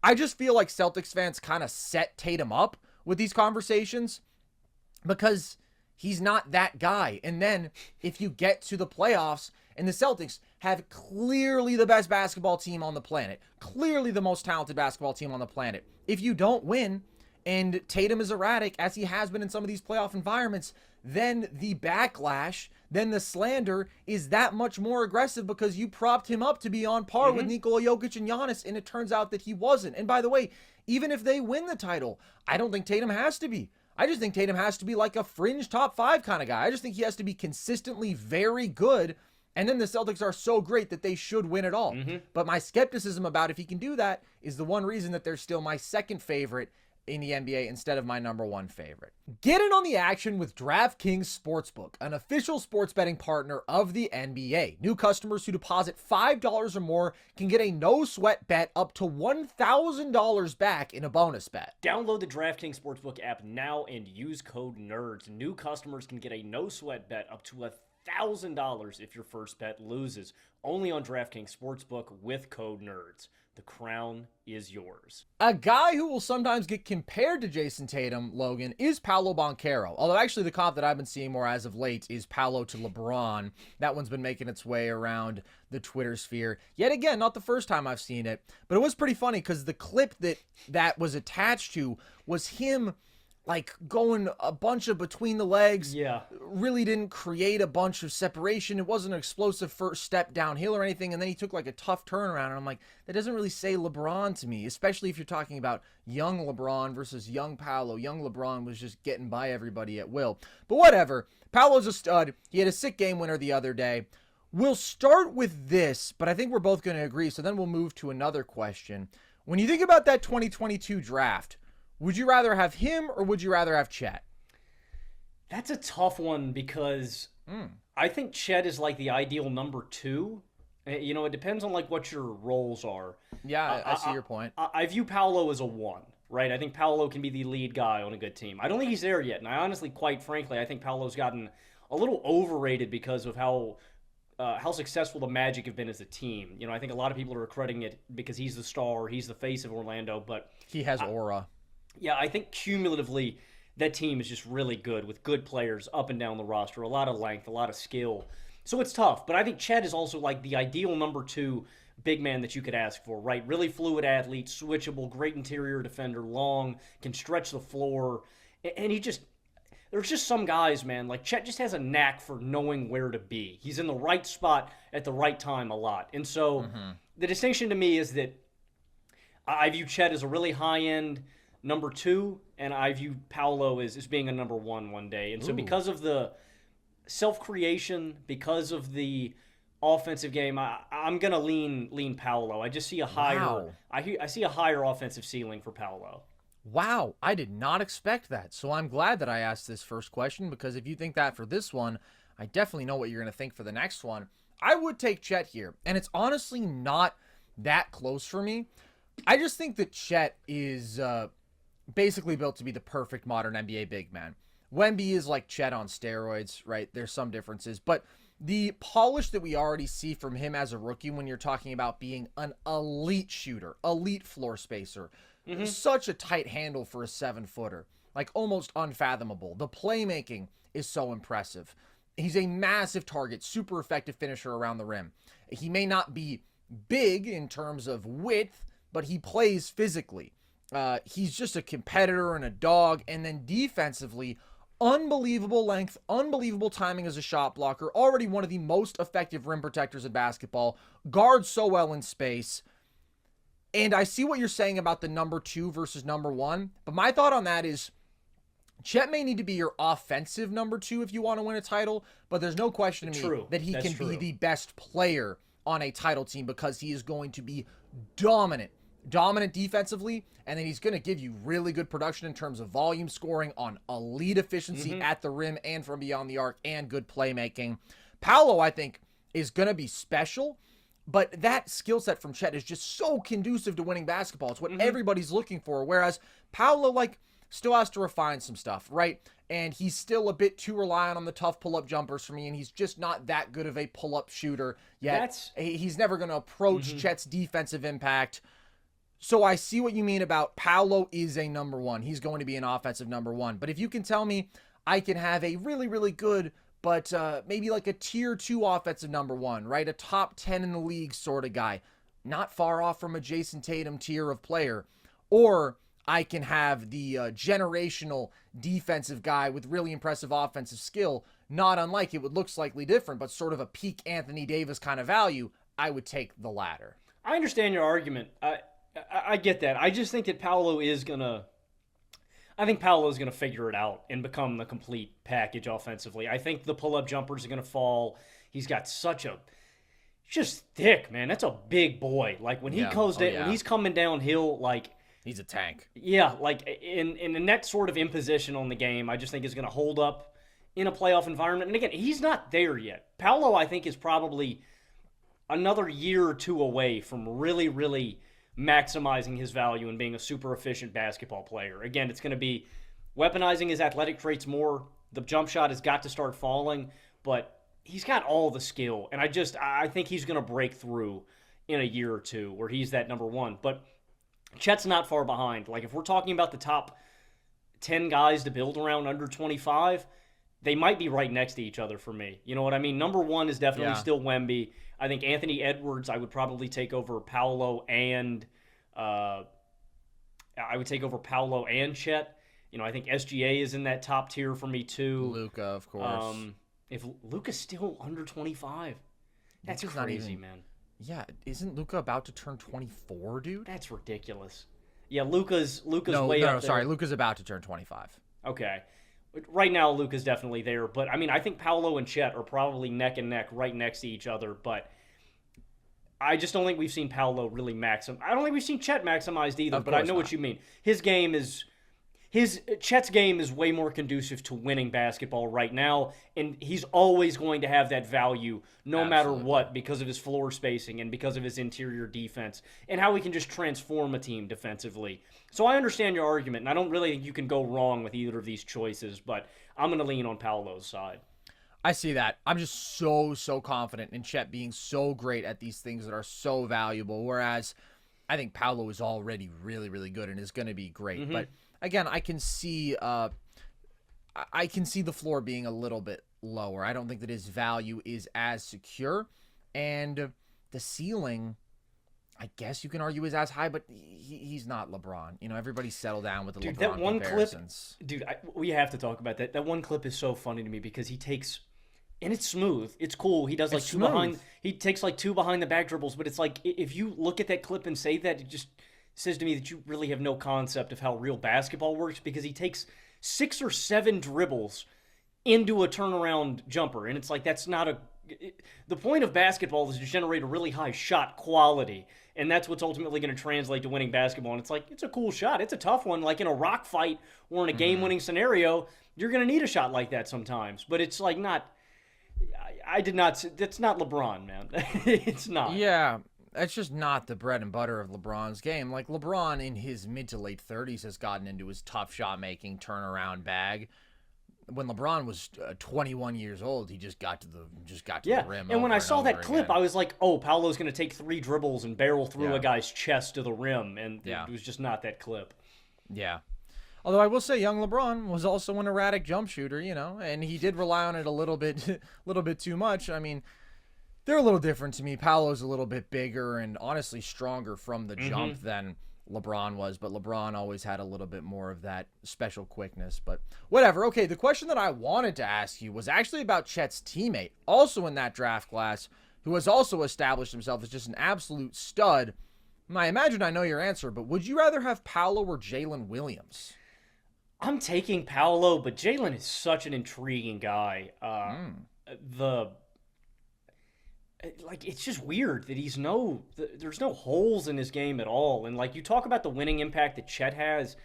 I just feel like Celtics fans kind of set Tatum up with these conversations because he's not that guy. And then if you get to the playoffs and the Celtics have clearly the best basketball team on the planet, clearly the most talented basketball team on the planet, if you don't win and Tatum is erratic as he has been in some of these playoff environments, then the backlash, then the slander is that much more aggressive because you propped him up to be on par with Nikola Jokic and Giannis, and it turns out that he wasn't. And by the way, even if they win the title, I don't think Tatum has to be. I just think Tatum has to be like a fringe top 5 kind of guy. I just think he has to be consistently very good, and then the Celtics are so great that they should win it all. But my skepticism about if he can do that is the one reason that they're still my second favorite in the NBA instead of my number one favorite. Get in on the action with DraftKings Sportsbook, an official sports betting partner of the NBA. New customers who deposit $5 or more can get a no-sweat bet up to $1,000 back in a bonus bet. Download the DraftKings Sportsbook app now and use code NERDS. New customers can get a no-sweat bet up to $1,000 if your first bet loses. Only on DraftKings Sportsbook with code NERDS. The crown is yours. A guy who will sometimes get compared to Jayson Tatum, Logan, is Paolo Banchero. Although actually the comp that I've been seeing more as of late is Paolo to LeBron. That one's been making its way around the Twitter sphere. Yet again, not the first time I've seen it. But it was pretty funny because the clip that was attached to was him like going a bunch of between the legs. Yeah. Really didn't create a bunch of separation. It wasn't an explosive first step downhill or anything. And then he took like a tough turnaround. And I'm like, that doesn't really say LeBron to me, especially if you're talking about young LeBron versus young Paolo. Young LeBron was just getting by everybody at will. But whatever. Paolo's a stud. He had a sick game winner the other day. We'll start with this, but I think we're both going to agree. So then we'll move to another question. When you think about that 2022 draft, would you rather have him or would you rather have Chet? That's a tough one because I think Chet is like the ideal number 2. You know, it depends on like what your roles are. Yeah, I see your point. I view Paolo as a 1, right? I think Paolo can be the lead guy on a good team. I don't think he's there yet, and I honestly, quite frankly, I think Paolo's gotten a little overrated because of how successful the Magic have been as a team. You know, I think a lot of people are crediting it because he's the star, he's the face of Orlando, but he has aura. Yeah, I think cumulatively that team is just really good with good players up and down the roster, a lot of length, a lot of skill. So it's tough, but I think Chet is also like the ideal number 2 big man that you could ask for, right? Really fluid athlete, switchable, great interior defender, long, can stretch the floor, and there's just some guys, man, like Chet just has a knack for knowing where to be. He's in the right spot at the right time a lot. And so the distinction to me is that I view Chet as a really high-end number 2, and I view Paolo as being a number 1 one day. And so because of the self-creation, because of the offensive game, I'm going to lean Paolo. I just see a higher I see a higher offensive ceiling for Paolo. Wow, I did not expect that. So I'm glad that I asked this first question, because if you think that for this one, I definitely know what you're going to think for the next one. I would take Chet here, and it's honestly not that close for me. I just think that Chet is basically built to be the perfect modern NBA big man. Wemby is like Chet on steroids, right? There's some differences, but the polish that we already see from him as a rookie when you're talking about being an elite shooter, elite floor spacer, such a tight handle for a 7-footer, like almost unfathomable. The playmaking is so impressive. He's a massive target, super effective finisher around the rim. He may not be big in terms of width, but he plays physically. He's just a competitor and a dog. And then defensively, unbelievable length, unbelievable timing as a shot blocker, already one of the most effective rim protectors in basketball, guards so well in space. And I see what you're saying about the number 2 versus number 1, but my thought on that is Chet may need to be your offensive number 2 if you want to win a title, but there's no question to me that he can be the best player on a title team, because he is going to be dominant defensively, and then he's going to give you really good production in terms of volume scoring on elite efficiency at the rim and from beyond the arc, and good playmaking. Paolo, I think, is going to be special, but that skill set from Chet is just so conducive to winning basketball. It's what everybody's looking for, whereas Paolo, still has to refine some stuff, right? And he's still a bit too reliant on the tough pull-up jumpers for me, and he's just not that good of a pull-up shooter yet. He's never going to approach Chet's defensive impact. So I see what you mean about Paolo is a number 1. He's going to be an offensive number 1. But if you can tell me I can have a really, really good, but maybe like a tier 2 offensive number 1, right? A top 10 in the league sort of guy, not far off from a Jayson Tatum tier of player. Or I can have the generational defensive guy with really impressive offensive skill, not unlike it would look slightly different, but sort of a peak Anthony Davis kind of value. I would take the latter. I understand your argument. I get that. I just think that Paolo is gonna figure it out and become the complete package offensively. I think the pull-up jumpers are gonna fall. He's got just thick, man. That's a big boy. Like when when he's coming downhill, like he's a tank. Yeah, like in the net sort of imposition on the game, I just think is gonna hold up in a playoff environment. And again, he's not there yet. Paolo, I think, is probably another year or 2 away from really, really maximizing his value and being a super efficient basketball player. Again, it's going to be weaponizing his athletic traits more. The jump shot has got to start falling, but he's got all the skill. And I think he's going to break through in a year or 2 where he's that number 1. But Chet's not far behind. Like if we're talking about the top 10 guys to build around under 25, they might be right next to each other for me. You know what I mean? Number 1 is definitely still Wemby. I think Anthony Edwards I would probably take over Paolo and Chet. You know, I think SGA is in that top tier for me too. Luka, of course. If Luka's still under 25, that's Luka's crazy, man. Yeah, isn't Luka about to turn 24, dude? That's ridiculous. Yeah, Luka's way up there. Sorry, Luka's about to turn 25. Okay. Right now, Luka's definitely there. But, I mean, I think Paolo and Chet are probably neck and neck right next to each other. But I just don't think we've seen Paolo really maximize. I don't think we've seen Chet maximized either. But I know what you mean. His game Chet's game is way more conducive to winning basketball right now, and he's always going to have that value no matter what because of his floor spacing and because of his interior defense and how he can just transform a team defensively. So I understand your argument, and I don't really think you can go wrong with either of these choices, but I'm going to lean on Paolo's side. I see that. I'm just so confident in Chet being so great at these things that are so valuable, whereas I think Paolo is already really good and is going to be great. But again, I can see the floor being a little bit lower. I don't think that his value is as secure, and the ceiling, I guess you can argue, is as high, but he's not LeBron. You know, everybody settle down with the LeBron that one comparisons. Clip, we have to talk about that. That one clip is so funny to me because he takes, and it's smooth. It's cool. He does like two behind. He takes like two behind the back dribbles, but it's like if you look at that clip and say that, it just says to me that you really have no concept of how real basketball works because he takes 6 or 7 dribbles into a turnaround jumper, and it's like that's not a. The point of basketball is to generate a really high shot quality, and that's what's ultimately going to translate to winning basketball. And it's like it's a cool shot. It's a tough one, like in a rock fight or in a game-winning scenario. You're going to need a shot like that sometimes, but it's like not. That's not LeBron, man. It's not. Yeah, that's just not the bread and butter of LeBron's game. Like, LeBron in his mid to late 30s has gotten into his tough shot making turnaround bag. When LeBron was 21 years old, he just got to the rim. And when I saw that clip, again. I was like, "Oh, Paolo's going to take 3 dribbles and barrel through a guy's chest to the rim," and it was just not that clip. Yeah. Although I will say, young LeBron was also an erratic jump shooter, you know, and he did rely on it a little bit too much. I mean, they're a little different to me. Paolo's a little bit bigger and honestly stronger from the jump than LeBron was, but LeBron always had a little bit more of that special quickness. But whatever. Okay, the question that I wanted to ask you was actually about Chet's teammate, also in that draft class, who has also established himself as just an absolute stud. I imagine I know your answer, but would you rather have Paolo or Jalen Williams? I'm taking Paolo, but Jalen is such an intriguing guy. It's just weird that there's no holes in his game at all. And like you talk about the winning impact that Chet has,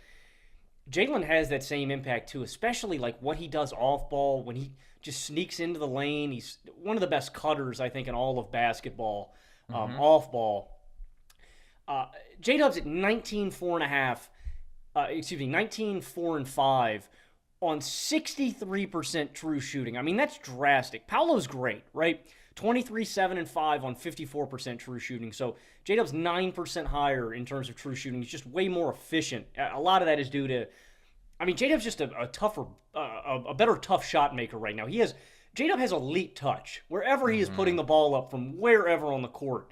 Jalen has that same impact too, especially like what he does off ball when he just sneaks into the lane. He's one of the best cutters, I think, in all of basketball, off ball. J-Dub's at 19, 4 and 5 on 63% true shooting. I mean, that's drastic. Paolo's great, right? 23, 7 and 5 on 54% true shooting. So J-Dub's 9% higher in terms of true shooting. He's just way more efficient. A lot of that is due to, I mean, J-Dub's just a better tough shot maker right now. J-Dub has elite touch. Wherever he is putting the ball up from wherever on the court,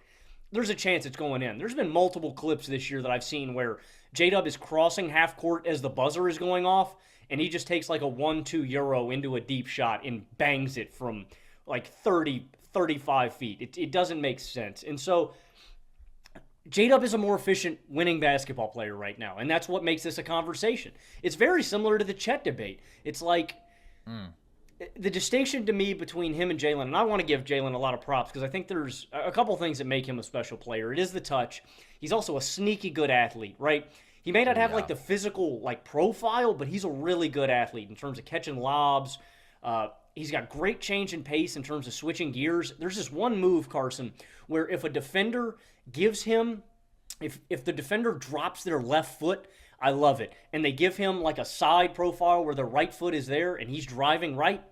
there's a chance it's going in. There's been multiple clips this year that I've seen where J-Dub is crossing half court as the buzzer is going off, and he just takes like a 1-2 euro into a deep shot and bangs it from like 30, 35 feet. It doesn't make sense. And so J-Dub is a more efficient winning basketball player right now, and that's what makes this a conversation. It's very similar to the Chet debate. It's like the distinction to me between him and Jalen, and I want to give Jalen a lot of props because I think there's a couple things that make him a special player. It is the touch. He's also a sneaky good athlete, right? He may not have like the physical like profile, but he's a really good athlete in terms of catching lobs. He's got great change in pace in terms of switching gears. There's this one move, Carson, where if a defender gives him, if the defender drops their left foot, I love it, and they give him like a side profile where their right foot is there and he's driving right,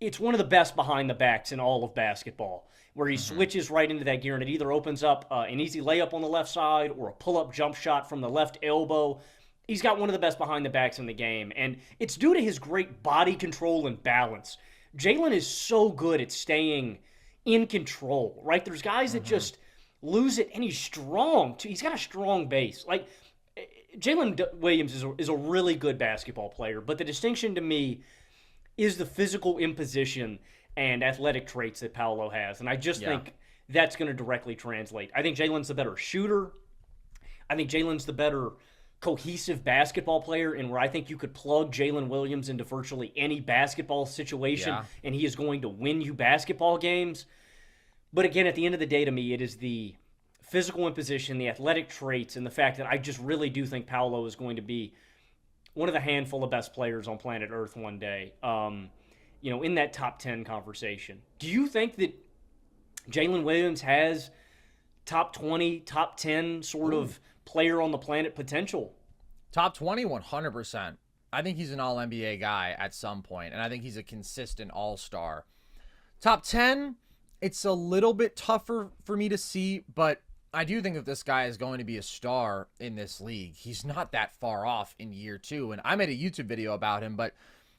it's one of the best behind the backs in all of basketball, where he switches right into that gear and it either opens up an easy layup on the left side or a pull-up jump shot from the left elbow. He's got one of the best behind the backs in the game, and it's due to his great body control and balance. Jalen is so good at staying in control, right? There's guys that just lose it, and he's strong, too. He's got a strong base. Like, Jalen Williams is a really good basketball player, but the distinction to me is the physical imposition and athletic traits that Paolo has, and I just think that's going to directly translate. I think Jalen's the better shooter. I think Jalen's the better cohesive basketball player, and where I think you could plug Jalen Williams into virtually any basketball situation, and he is going to win you basketball games. But again, at the end of the day, to me, it is the physical imposition, the athletic traits, and the fact that I just really do think Paolo is going to be one of the handful of best players on planet Earth one day. In that top 10 conversation. Do you think that Jalen Williams has top 20, top 10 sort of player on the planet potential? Top 20, 100%. I think he's an all-NBA guy at some point, and I think he's a consistent all-star. Top 10, it's a little bit tougher for me to see, but I do think if this guy is going to be a star in this league, he's not that far off in year 2. And I made a YouTube video about him, but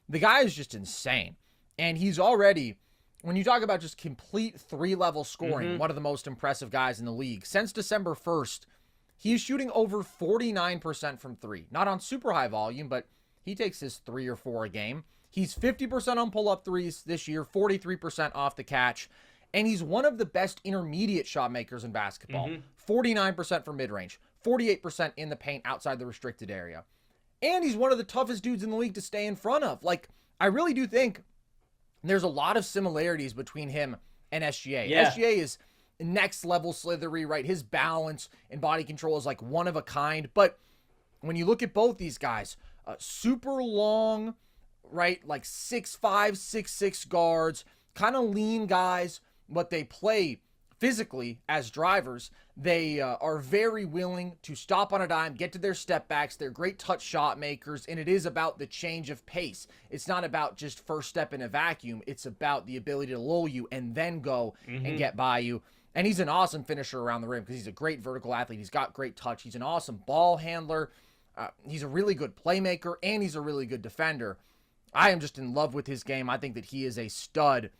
the guy is just insane. And he's already, when you talk about just complete 3-level scoring, one of the most impressive guys in the league. Since December 1st, he's shooting over 49% from 3. Not on super high volume, but he takes his 3 or 4 a game. He's 50% on pull-up threes this year, 43% off the catch. And he's one of the best intermediate shot makers in basketball. 49% from mid-range, 48% in the paint outside the restricted area. And he's one of the toughest dudes in the league to stay in front of. Like, I really do think there's a lot of similarities between him and SGA. Yeah. SGA is next level slithery, right? His balance and body control is like one of a kind. But when you look at both these guys, super long, right? Like 6'5", 6'6" guards, kind of lean guys, but they play physically as drivers. They are very willing to stop on a dime, get to their step backs. They're great touch shot makers, and it is about the change of pace. It's not about just first step in a vacuum. It's about the ability to lull you and then go and get by you. And he's an awesome finisher around the rim because he's a great vertical athlete. He's got great touch. He's an awesome ball handler. He's a really good playmaker, and he's a really good defender. I am just in love with his game. I think that he is a stud.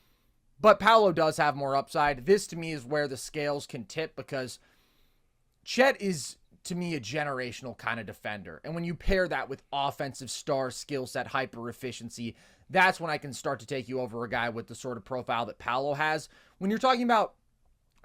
But Paolo does have more upside. This, to me, is where the scales can tip because Chet is, to me, a generational kind of defender. And when you pair that with offensive star skill set, hyper efficiency, that's when I can start to take you over a guy with the sort of profile that Paolo has. When you're talking about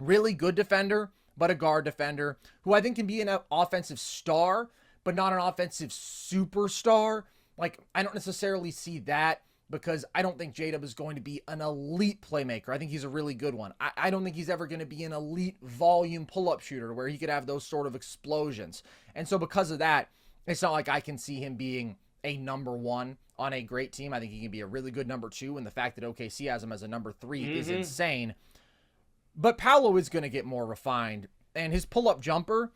really good defender, but a guard defender, who I think can be an offensive star, but not an offensive superstar, like, I don't necessarily see that. Because I don't think J-Dub is going to be an elite playmaker. I think he's a really good one. I don't think he's ever going to be an elite volume pull-up shooter where he could have those sort of explosions. And so because of that, it's not like I can see him being a number 1 on a great team. I think he can be a really good number 2, and the fact that OKC has him as a number 3 is insane. But Paolo is going to get more refined, and his pull-up jumper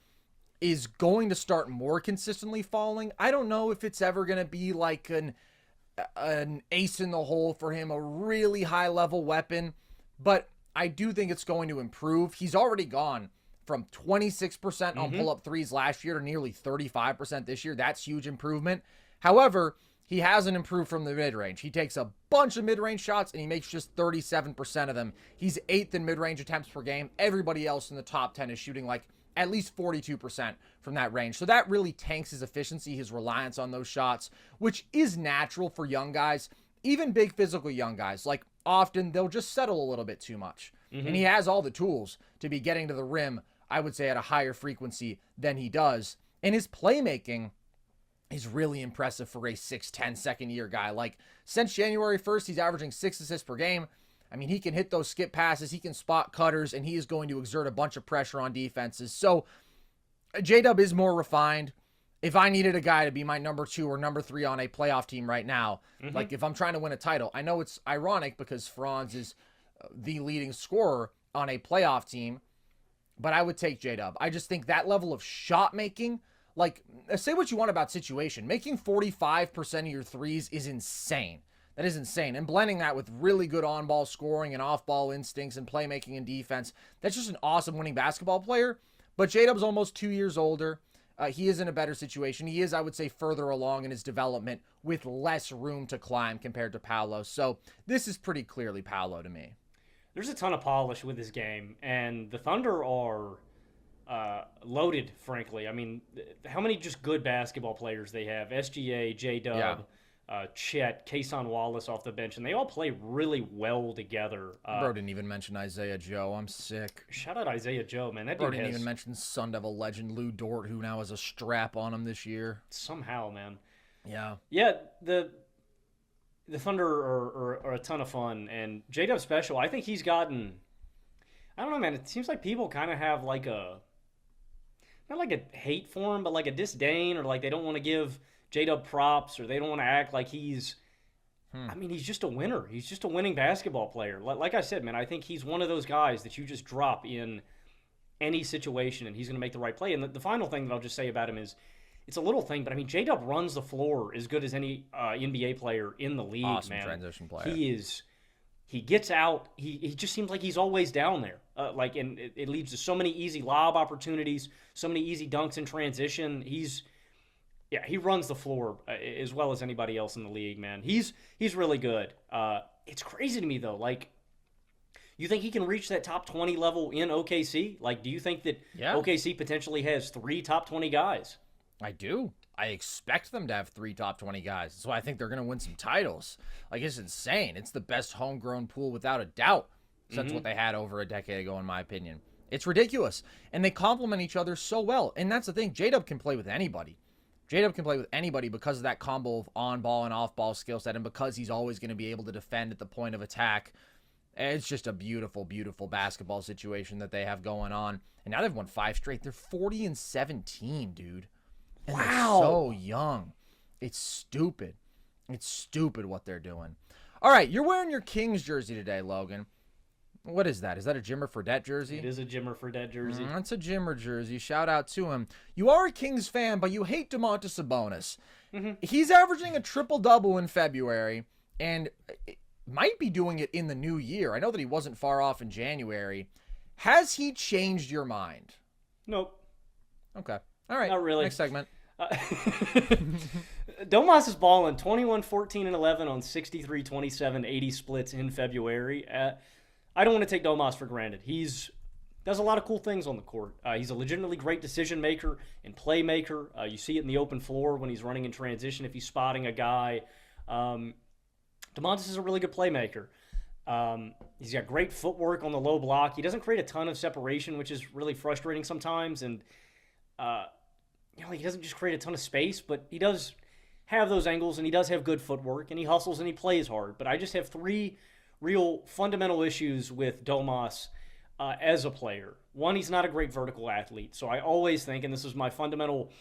is going to start more consistently falling. I don't know if it's ever going to be like an ace in the hole for him, a really high-level weapon, but I do think it's going to improve. He's already gone from 26% on pull-up threes last year to nearly 35% this year. That's huge improvement. However, he hasn't improved from the mid-range. He takes a bunch of mid-range shots, and he makes just 37% of them. He's 8th in mid-range attempts per game. Everybody else in the top 10 is shooting like at least 42% from that range. So that really tanks his efficiency, his reliance on those shots, which is natural for young guys, even big physical young guys. Like, often they'll just settle a little bit too much. And he has all the tools to be getting to the rim, I would say, at a higher frequency than he does. And his playmaking is really impressive for a 6'10" second-year guy. Like, since January 1st, he's averaging 6 assists per game. I mean, he can hit those skip passes, he can spot cutters, and he is going to exert a bunch of pressure on defenses. So, J-Dub is more refined. If I needed a guy to be my number 2 or number 3 on a playoff team right now, like if I'm trying to win a title, I know it's ironic because Franz is the leading scorer on a playoff team, but I would take J-Dub. I just think that level of shot making, like, say what you want about situation, making 45% of your threes is insane. That is insane. And blending that with really good on-ball scoring and off-ball instincts and playmaking and defense, that's just an awesome winning basketball player. But J-Dub's almost 2 years older. He is in a better situation. He is, I would say, further along in his development with less room to climb compared to Paolo. So this is pretty clearly Paolo to me. There's a ton of polish with his game, and the Thunder are loaded, frankly. I mean, how many just good basketball players they have? SGA, J-Dub, Chet, Kayson Wallace off the bench, and they all play really well together. Bro didn't even mention Isaiah Joe. I'm sick. Shout out Isaiah Joe, man. That Bro dude didn't even mention Sun Devil legend Lou Dort, who now has a strap on him this year. Somehow, man. Yeah. Yeah, the Thunder are a ton of fun, and J-Dub special. I think he's gotten, I don't know, man. It seems like people kind of have like a, not like a hate for him, but like a disdain, or like they don't want to give J-Dub props, or they don't want to act like he's I mean, he's just a winner. He's just a winning basketball player. Like I said, man, I think he's one of those guys that you just drop in any situation and he's going to make the right play. And the final thing that I'll just say about him is it's a little thing, but I mean, J-Dub runs the floor as good as any NBA player in the league, Awesome man. transition player. He gets out. He just seems like he's always down there. And it leads to so many easy lob opportunities, so many easy dunks in transition. He runs the floor as well as anybody else in the league, man. He's really good. It's crazy to me, though. Like, you think he can reach that top 20 level in OKC? Like, do you think that OKC potentially has 3 top 20 guys? I do. I expect them to have 3 top 20 guys. That's why I think they're going to win some titles. Like, it's insane. It's the best homegrown pool without a doubt since what they had over a decade ago, in my opinion. It's ridiculous. And they complement each other so well. And that's the thing. J-Dub can play with anybody. J-Dub can play with anybody because of that combo of on-ball and off-ball skill set, and because he's always going to be able to defend at the point of attack. It's just a beautiful, beautiful basketball situation that they have going on. And now they've won 5 straight. They're 40-17, dude. And wow. They're so young. It's stupid. It's stupid what they're doing. All right, you're wearing your Kings jersey today, Logan. What is that? Is that a Jimmer Fredette jersey? It is a Jimmer Fredette jersey. That's a Jimmer jersey. Shout out to him. You are a Kings fan, but you hate Domantas Sabonis. He's averaging a triple-double in February, and might be doing it in the new year. I know that he wasn't far off in January. Has he changed your mind? Nope. Okay. All right. Not really. Next segment. Domas is balling 21, 14, and 11 on 63, 27, 80 splits in February. I don't want to take Domas for granted. Does a lot of cool things on the court. He's a legitimately great decision maker and playmaker. You see it in the open floor when he's running in transition if he's spotting a guy. Domantas is a really good playmaker. He's got great footwork on the low block. He doesn't create a ton of separation, which is really frustrating sometimes. And he doesn't just create a ton of space, but he does have those angles, and he does have good footwork, and he hustles and he plays hard. But I just have 3 real fundamental issues with Domas as a player. One, he's not a great vertical athlete. So I always think, and this is my fundamental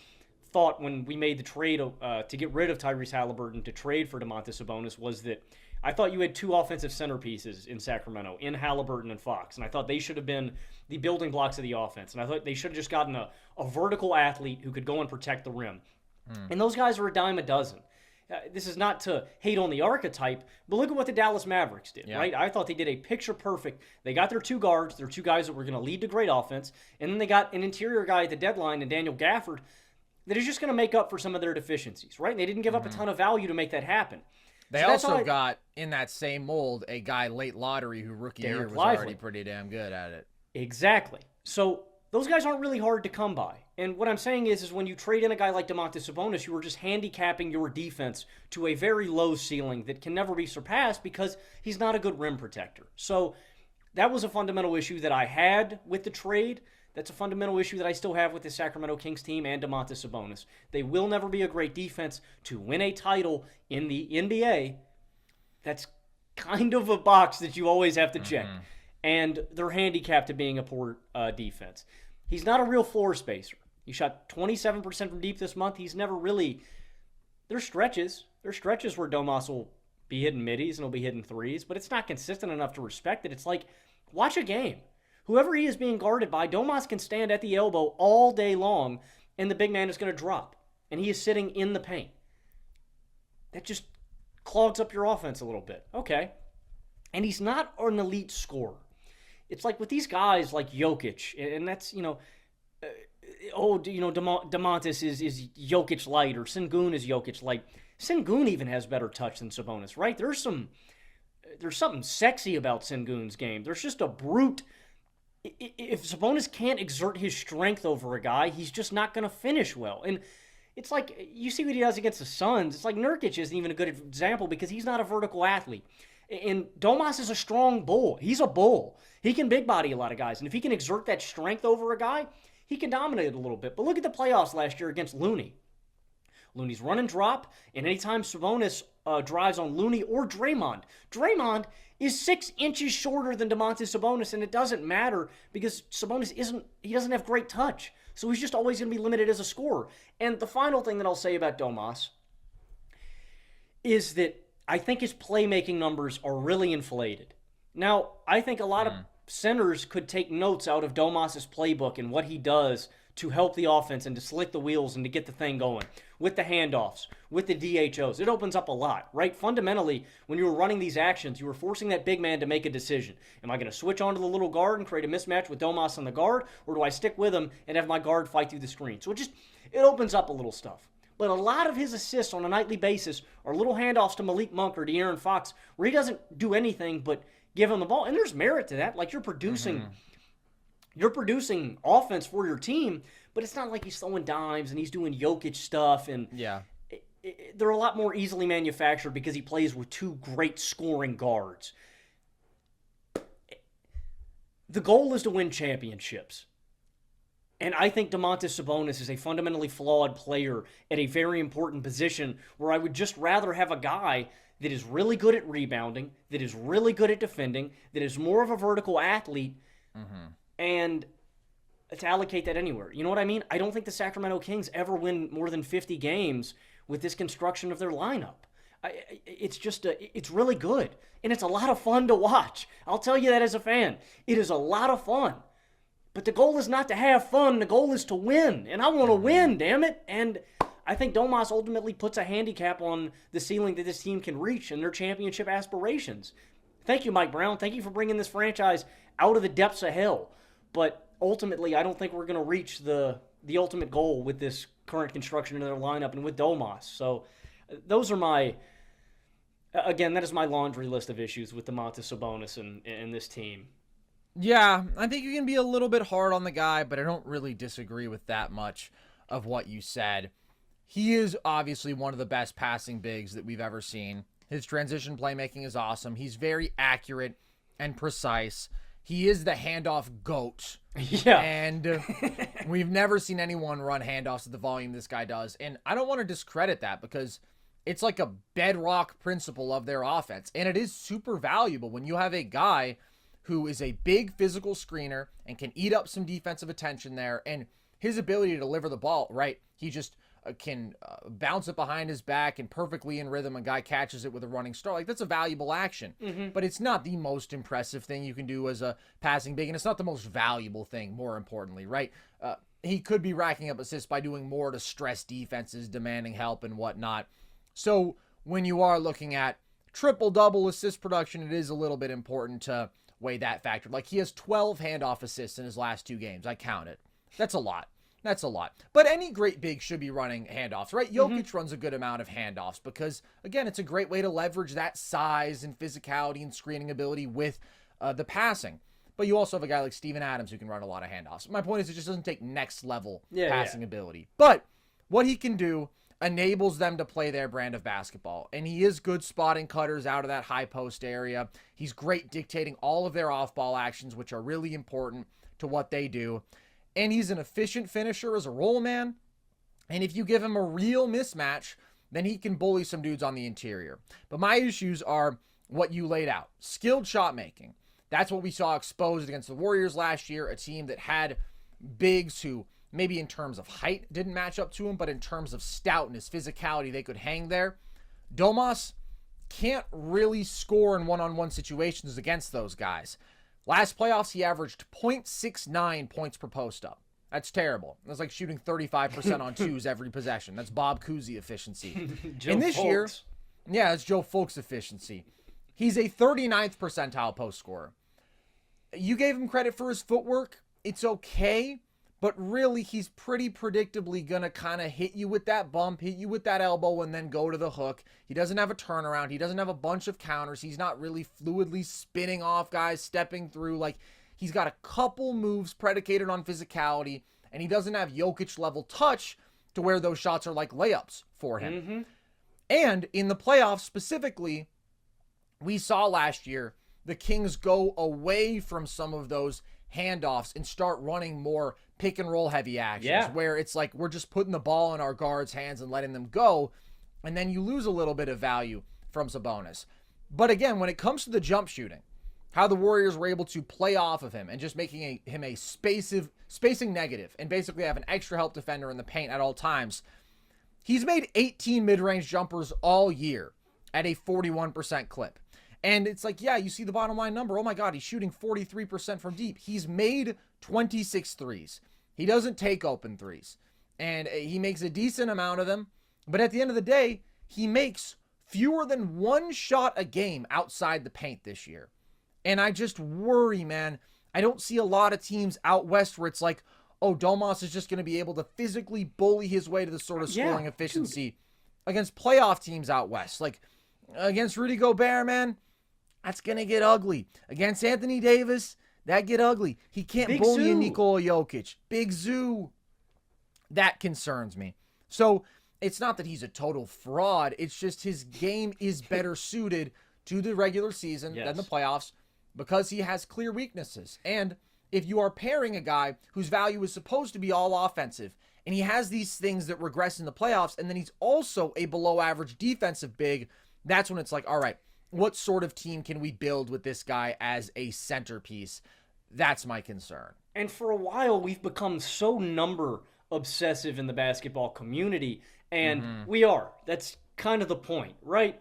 thought when we made the trade to get rid of Tyrese Halliburton to trade for Domantas Sabonis, was that I thought you had 2 offensive centerpieces in Sacramento, in Halliburton and Fox, and I thought they should have been the building blocks of the offense. And I thought they should have just gotten a vertical athlete who could go and protect the rim. And those guys are a dime a dozen. This is not to hate on the archetype, but look at what the Dallas Mavericks did, right? I thought they did a picture perfect. They got their 2 guards, their 2 guys that were going to lead to great offense, and then they got an interior guy at the deadline in Daniel Gafford that is just going to make up for some of their deficiencies, right? And they didn't give up a ton of value to make that happen. They also got, in that same mold, a guy late lottery who rookie year was already pretty damn good at it. Exactly. So those guys aren't really hard to come by. And what I'm saying is when you trade in a guy like Domantas Sabonis, you are just handicapping your defense to a very low ceiling that can never be surpassed because he's not a good rim protector. So that was a fundamental issue that I had with the trade. That's a fundamental issue that I still have with the Sacramento Kings team and Domantas Sabonis. They will never be a great defense to win a title in the NBA. That's kind of a box that you always have to check. And they're handicapped to being a poor defense. He's not a real floor spacer. He shot 27% from deep this month. He's never really... There's stretches. There's stretches where Domas will be hitting middies and he'll be hitting threes, but it's not consistent enough to respect it. It's like, watch a game. Whoever he is being guarded by, Domas can stand at the elbow all day long, and the big man is going to drop. And he is sitting in the paint. That just clogs up your offense a little bit. Okay. And he's not an elite scorer. It's like with these guys like Jokic, and that's, Domantas is Jokic light, or Sengun is Jokic light. Sengun even has better touch than Sabonis, right? There's something sexy about Sengun's game. There's just a brute. If Sabonis can't exert his strength over a guy, he's just not going to finish well. And it's like, you see what he does against the Suns. It's like Nurkic isn't even a good example because he's not a vertical athlete. And Domas is a strong bull. He's a bull. He can big body a lot of guys. And if he can exert that strength over a guy, he can dominate a little bit. But look at the playoffs last year against Looney. Looney's run and drop, and anytime Sabonis drives on Looney or Draymond is 6 inches shorter than Domantas Sabonis, and it doesn't matter because Sabonis doesn't have great touch. So he's just always going to be limited as a scorer. And the final thing that I'll say about Domas, is that I think his playmaking numbers are really inflated. Now, I think a lot of centers could take notes out of Domas's playbook and what he does to help the offense and to slick the wheels and to get the thing going with the handoffs, with the DHOs. It opens up a lot, right? Fundamentally, when you were running these actions, you were forcing that big man to make a decision. Am I going to switch onto the little guard and create a mismatch with Domas on the guard, or do I stick with him and have my guard fight through the screen? So it opens up a little stuff. But a lot of his assists on a nightly basis are little handoffs to Malik Monk or De'Aaron Fox where he doesn't do anything but give him the ball. And there's merit to that. Like, you're producing offense for your team, but it's not like he's throwing dimes and he's doing Jokic stuff. And they're a lot more easily manufactured because he plays with two great scoring guards. The goal is to win championships. And I think Domantas Sabonis is a fundamentally flawed player at a very important position where I would just rather have a guy that is really good at rebounding, that is really good at defending, that is more of a vertical athlete, and to allocate that anywhere. You know what I mean? I don't think the Sacramento Kings ever win more than 50 games with this construction of their lineup. It's really good, and it's a lot of fun to watch. I'll tell you that as a fan. It is a lot of fun. But the goal is not to have fun. The goal is to win. And I want to win, damn it. And I think Domas ultimately puts a handicap on the ceiling that this team can reach in their championship aspirations. Thank you, Mike Brown. Thank you for bringing this franchise out of the depths of hell. But ultimately, I don't think we're going to reach the ultimate goal with this current construction of their lineup and with Domas. So those are my... Again, that is my laundry list of issues with Domantas Sabonis and this team. Yeah, I think you can be a little bit hard on the guy, but I don't really disagree with that much of what you said. He is obviously one of the best passing bigs that we've ever seen. His transition playmaking is awesome. He's very accurate and precise. He is the handoff GOAT. Yeah. And we've never seen anyone run handoffs at the volume this guy does. And I don't want to discredit that because it's like a bedrock principle of their offense. And it is super valuable when you have a guy who is a big physical screener and can eat up some defensive attention there. And his ability to deliver the ball, right? He just can bounce it behind his back and perfectly in rhythm. A guy catches it with a running start. Like, that's a valuable action. But it's not the most impressive thing you can do as a passing big. And it's not the most valuable thing, more importantly, right? He could be racking up assists by doing more to stress defenses, demanding help and whatnot. So when you are looking at triple-double assist production, it is a little bit important to weigh that factor. Like, he has 12 handoff assists in his last 2 games. I count it. That's a lot. That's a lot. But any great big should be running handoffs, right? Jokic runs a good amount of handoffs because, again, it's a great way to leverage that size and physicality and screening ability with the passing. But you also have a guy like Steven Adams who can run a lot of handoffs. My point is, it just doesn't take next-level passing ability. But what he can do enables them to play their brand of basketball. And he is good spotting cutters out of that high post area. He's great dictating all of their off-ball actions, which are really important to what they do. And he's an efficient finisher as a roll man. And if you give him a real mismatch, then he can bully some dudes on the interior. But my issues are what you laid out. Skilled shot making. That's what we saw exposed against the Warriors last year, a team that had bigs who maybe in terms of height didn't match up to him, but in terms of stoutness, physicality, they could hang there. Domas can't really score in one-on-one situations against those guys. Last playoffs, he averaged 0.69 points per post-up. That's terrible. That's like shooting 35% on twos every possession. That's Bob Cousy efficiency. And this year, it's Joe Folks efficiency. He's a 39th percentile post scorer. You gave him credit for his footwork. It's okay. But really, he's pretty predictably going to kind of hit you with that bump, hit you with that elbow, and then go to the hook. He doesn't have a turnaround. He doesn't have a bunch of counters. He's not really fluidly spinning off guys, stepping through. Like, he's got a couple moves predicated on physicality, and he doesn't have Jokic-level touch to where those shots are like layups for him. And in the playoffs specifically, we saw last year the Kings go away from some of those handoffs and start running more pick and roll heavy actions where it's like we're just putting the ball in our guards' hands and letting them go, and then you lose a little bit of value from Sabonis. But again, when it comes to the jump shooting, how the Warriors were able to play off of him and just making him a spacing negative and basically have an extra help defender in the paint at all times, he's made 18 mid-range jumpers all year. at a 41% clip. And it's like, yeah, you see the bottom line number. Oh my God, he's shooting 43% from deep. He's made 26 threes. He doesn't take open threes. And he makes a decent amount of them. But at the end of the day, he makes fewer than one shot a game outside the paint this year. And I just worry, man. I don't see a lot of teams out west where it's like, oh, Domas is just going to be able to physically bully his way to the sort of scoring efficiency against playoff teams out west. Like, against Rudy Gobert, man, that's going to get ugly. Against Anthony Davis, that get ugly. He can't Big bully Zoo. Nikola Jokic. Big Zoo. That concerns me. So it's not that he's a total fraud. It's just his game is better suited to the regular season than the playoffs because he has clear weaknesses. And if you are pairing a guy whose value is supposed to be all offensive, and he has these things that regress in the playoffs, and then he's also a below average defensive big, that's when it's like, all right, what sort of team can we build with this guy as a centerpiece? That's my concern. And for a while, we've become so number obsessive in the basketball community, and we are. That's kind of the point, right?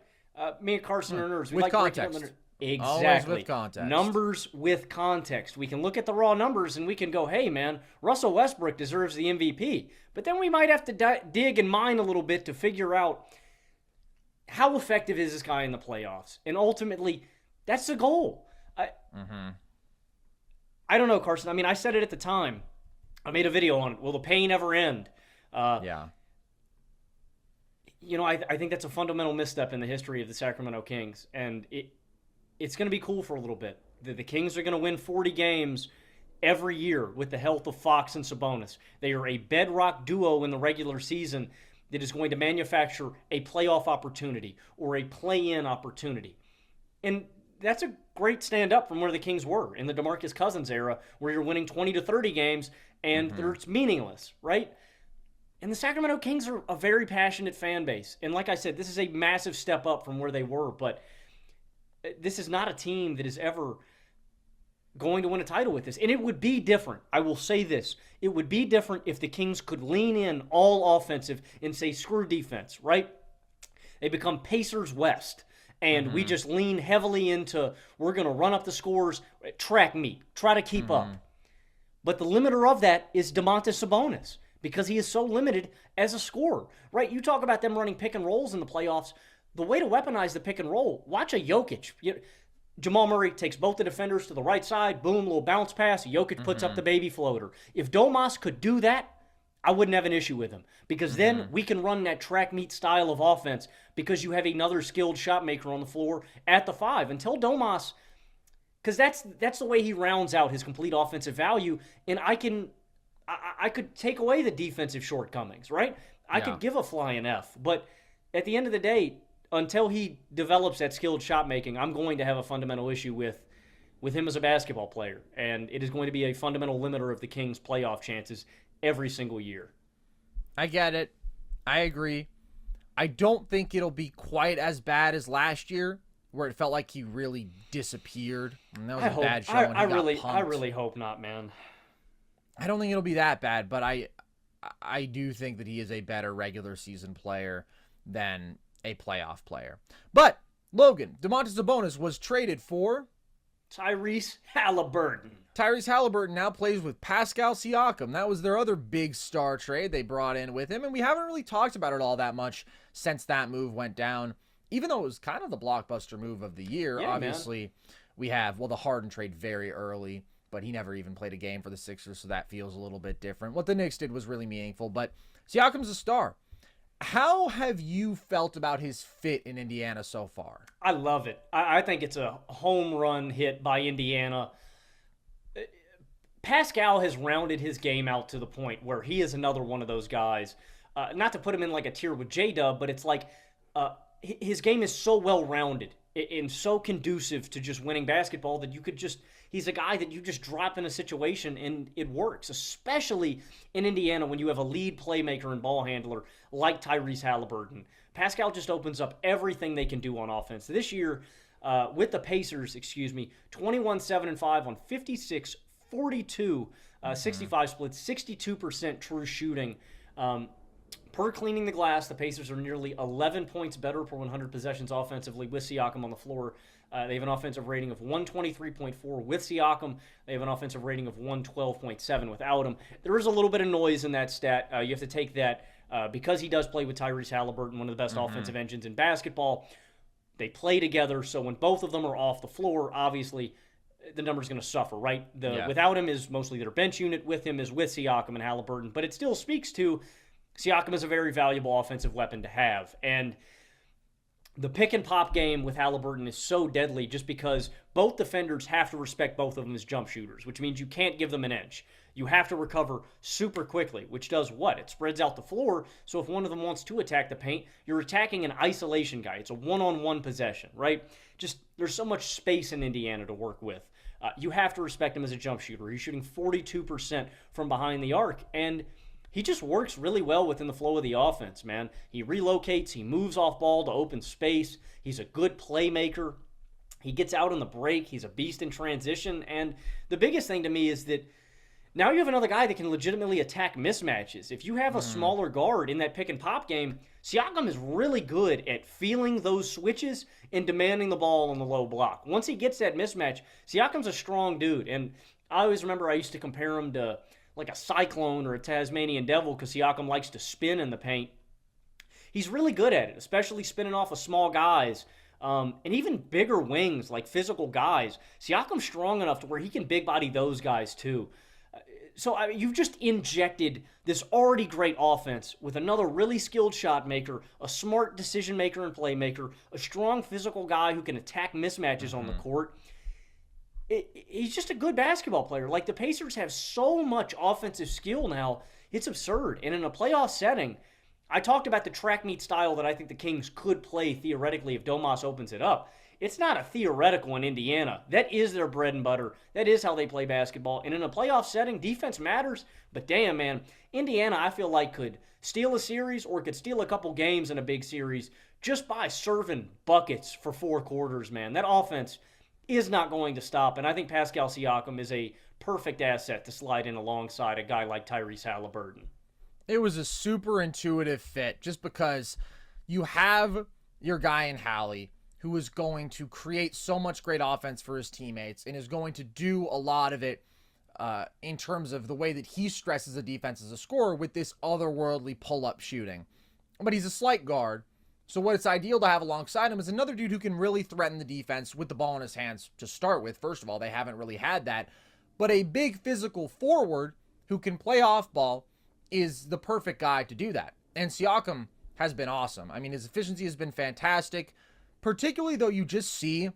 Me and Carson are nerds. We With like context. Exactly. Always with context. Numbers with context. We can look at the raw numbers and we can go, hey, man, Russell Westbrook deserves the MVP. But then we might have to dig and mine a little bit to figure out how effective is this guy in the playoffs. And ultimately, that's the goal. I don't know, Carson. I mean, I said it at the time. I made a video on it. Will the pain ever end? Yeah. You know, I think that's a fundamental misstep in the history of the Sacramento Kings. And it's going to be cool for a little bit. The Kings are going to win 40 games every year with the health of Fox and Sabonis. They are a bedrock duo in the regular season that is going to manufacture a playoff opportunity or a play-in opportunity. And that's a great stand-up from where the Kings were in the DeMarcus Cousins era, where you're winning 20 to 30 games and it's meaningless, right? And the Sacramento Kings are a very passionate fan base. And like I said, this is a massive step up from where they were, but this is not a team that is ever going to win a title with this. And it would be different. I will say this. It would be different if the Kings could lean in all offensive and say, screw defense, right? They become Pacers West. And we just lean heavily into, we're going to run up the scores, track meet, try to keep up. But the limiter of that is Domantas Sabonis because he is so limited as a scorer, right? You talk about them running pick and rolls in the playoffs. The way to weaponize the pick and roll, watch a Jokic. Jamal Murray takes both the defenders to the right side, boom, little bounce pass. Jokic puts up the baby floater. If Domas could do that, I wouldn't have an issue with him because then we can run that track meet style of offense because you have another skilled shot maker on the floor at the 5. Until Domas, because that's the way he rounds out his complete offensive value, and I could take away the defensive shortcomings, right? I could give a flying F, but at the end of the day, until he develops that skilled shot making, I'm going to have a fundamental issue with him as a basketball player, and it is going to be a fundamental limiter of the Kings' playoff chances every single year. I get it. I agree. I don't think it'll be quite as bad as last year, where it felt like he really disappeared. And that was a bad show. I really hope not, man. I don't think it'll be that bad, but I do think that he is a better regular season player than a playoff player. But Logan, Domantas Sabonis was traded for Tyrese Halliburton. Tyrese Halliburton now plays with Pascal Siakam. That was their other big star trade they brought in with him, and we haven't really talked about it all that much since that move went down, even though it was kind of the blockbuster move of the year. Yeah, obviously, we have, the Harden trade very early, but he never even played a game for the Sixers, so that feels a little bit different. What the Knicks did was really meaningful, but Siakam's a star. How have you felt about his fit in Indiana so far? I love it. I think it's a home run hit by Indiana. Pascal has rounded his game out to the point where he is another one of those guys. Not to put him in like a tier with J-Dub, but it's like his game is so well-rounded and so conducive to just winning basketball that he's a guy that you just drop in a situation and it works, especially in Indiana when you have a lead playmaker and ball handler like Tyrese Halliburton. Pascal just opens up everything they can do on offense. This year, with the Pacers, 21-7-5 on 56, 42, 65 splits, 62% true shooting, Per cleaning the glass, the Pacers are nearly 11 points better per 100 possessions offensively with Siakam on the floor. They have an offensive rating of 123.4 with Siakam. They have an offensive rating of 112.7 without him. There is a little bit of noise in that stat. You have to take that because he does play with Tyrese Halliburton, one of the best offensive engines in basketball. They play together, so when both of them are off the floor, obviously the number's going to suffer, right? Without him is mostly their bench unit. With him is with Siakam and Halliburton. But it still speaks to Siakam is a very valuable offensive weapon to have. And the pick and pop game with Halliburton is so deadly just because both defenders have to respect both of them as jump shooters, which means you can't give them an inch. You have to recover super quickly, which does what? It spreads out the floor, so if one of them wants to attack the paint, you're attacking an isolation guy. It's a one-on-one possession, right? Just there's so much space in Indiana to work with. You have to respect him as a jump shooter. He's shooting 42% from behind the arc, and he just works really well within the flow of the offense, man. He relocates, he moves off ball to open space. He's a good playmaker. He gets out on the break. He's a beast in transition, and the biggest thing to me is that now you have another guy that can legitimately attack mismatches. If you have a smaller guard in that pick and pop game, Siakam is really good at feeling those switches and demanding the ball on the low block. Once he gets that mismatch, Siakam's a strong dude. And I always remember I used to compare him to like a Cyclone or a Tasmanian Devil because Siakam likes to spin in the paint. He's really good at it, especially spinning off of small guys. And even bigger wings, like physical guys. Siakam's strong enough to where he can big body those guys too. So you've just injected this already great offense with another really skilled shot maker, a smart decision maker and playmaker, a strong physical guy who can attack mismatches on the court. He's just a good basketball player. Like, the Pacers have so much offensive skill now, it's absurd. And in a playoff setting, I talked about the track meet style that I think the Kings could play theoretically if Domas opens it up. It's not a theoretical in Indiana. That is their bread and butter. That is how they play basketball. And in a playoff setting, defense matters. But damn, man, Indiana, I feel like, could steal a series or could steal a couple games in a big series just by serving buckets for 4 quarters, man. That offense is not going to stop. And I think Pascal Siakam is a perfect asset to slide in alongside a guy like Tyrese Halliburton. It was a super intuitive fit just because you have your guy in Hallie who is going to create so much great offense for his teammates and is going to do a lot of it in terms of the way that he stresses the defense as a scorer with this otherworldly pull-up shooting. But he's a slight guard, so what it's ideal to have alongside him is another dude who can really threaten the defense with the ball in his hands to start with. First of all, they haven't really had that. But a big physical forward who can play off ball is the perfect guy to do that. And Siakam has been awesome. I mean, his efficiency has been fantastic. Particularly, though, you just see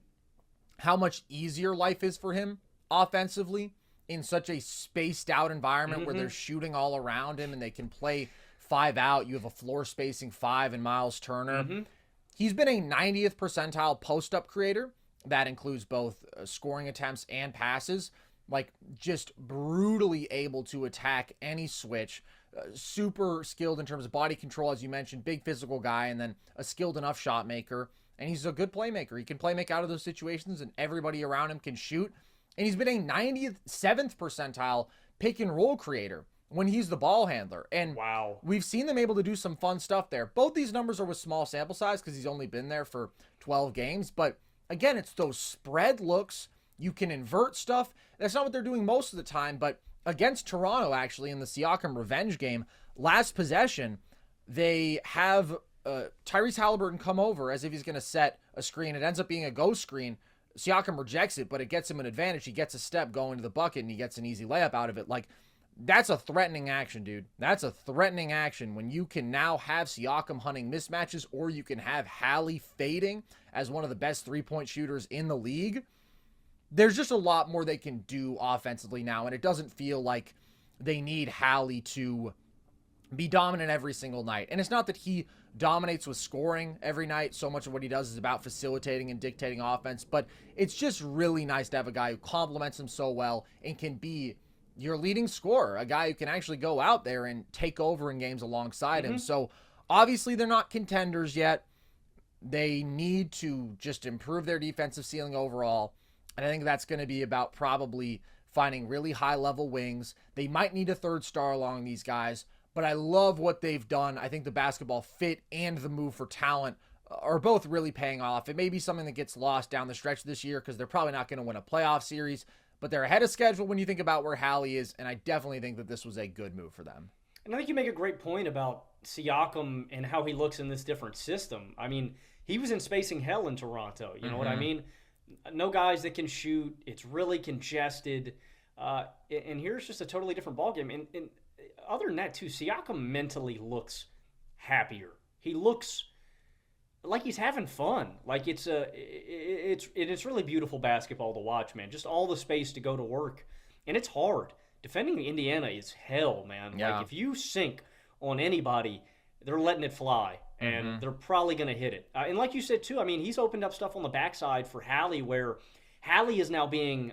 how much easier life is for him offensively in such a spaced out environment where they're shooting all around him and they can play 5 out. You have a floor spacing 5 in Miles Turner. He's been a 90th percentile post-up creator. That includes both scoring attempts and passes. Like, just brutally able to attack any switch. Super skilled in terms of body control, as you mentioned. Big physical guy, and then a skilled enough shot maker. And he's a good playmaker. He can play make out of those situations, and everybody around him can shoot. And he's been a 97th percentile pick and roll creator when he's the ball handler. And wow, we've seen them able to do some fun stuff there. Both these numbers are with small sample size because he's only been there for 12 games. But again, it's those spread looks. You can invert stuff. That's not what they're doing most of the time. But against Toronto, actually, in the Siakam revenge game, last possession, they have Tyrese Halliburton come over as if he's going to set a screen. It ends up being a ghost screen. Siakam rejects it, but it gets him an advantage. He gets a step going to the bucket, and he gets an easy layup out of it. Like, that's a threatening action, dude. That's a threatening action when you can now have Siakam hunting mismatches, or you can have Hallie fading as one of the best three-point shooters in the league. There's just a lot more they can do offensively now, and it doesn't feel like they need Hallie to be dominant every single night. And it's not that he dominates with scoring every night. So much of what he does is about facilitating and dictating offense, but it's just really nice to have a guy who complements him so well and can be your leading scorer, a guy who can actually go out there and take over in games alongside him. So obviously they're not contenders yet. They need to just improve their defensive ceiling overall. And I think that's going to be about probably finding really high level wings. They might need a third star along these guys, but I love what they've done. I think the basketball fit and the move for talent are both really paying off. It may be something that gets lost down the stretch this year because they're probably not going to win a playoff series, but they're ahead of schedule when you think about where Hallie is, and I definitely think that this was a good move for them. And I think you make a great point about Siakam and how he looks in this different system. I mean, he was in spacing hell in Toronto. You know what I mean? No guys that can shoot. It's really congested. And here's just a totally different ballgame. And other than that, too, Siakam mentally looks happier. He looks like he's having fun. Like it's really beautiful basketball to watch, man. Just all the space to go to work. And it's hard. Defending Indiana is hell, man. Yeah. Like if you sink on anybody, they're letting it fly. And they're probably going to hit it. And like you said, too, I mean, he's opened up stuff on the backside for Hallie where Hallie is now being,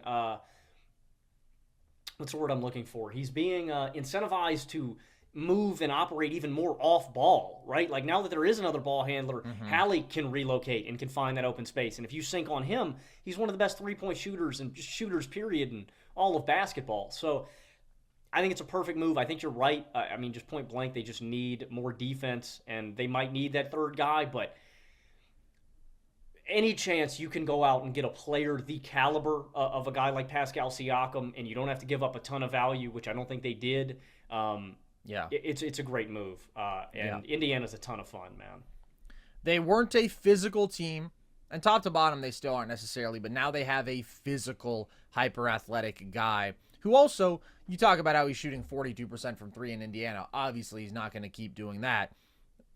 what's the word I'm looking for? He's being incentivized to move and operate even more off ball, right? Like now that there is another ball handler, Hallie can relocate and can find that open space. And if you sink on him, he's one of the best three-point shooters and just shooters, period, in all of basketball. So I think it's a perfect move. I think you're right. I mean, just point blank, they just need more defense, and they might need that third guy, but any chance you can go out and get a player the caliber of a guy like Pascal Siakam, and you don't have to give up a ton of value, which I don't think they did, it's a great move. Indiana's a ton of fun, man. They weren't a physical team, and top to bottom, they still aren't necessarily, but now they have a physical, hyper-athletic guy who also, you talk about how he's shooting 42% from three in Indiana. Obviously, he's not going to keep doing that.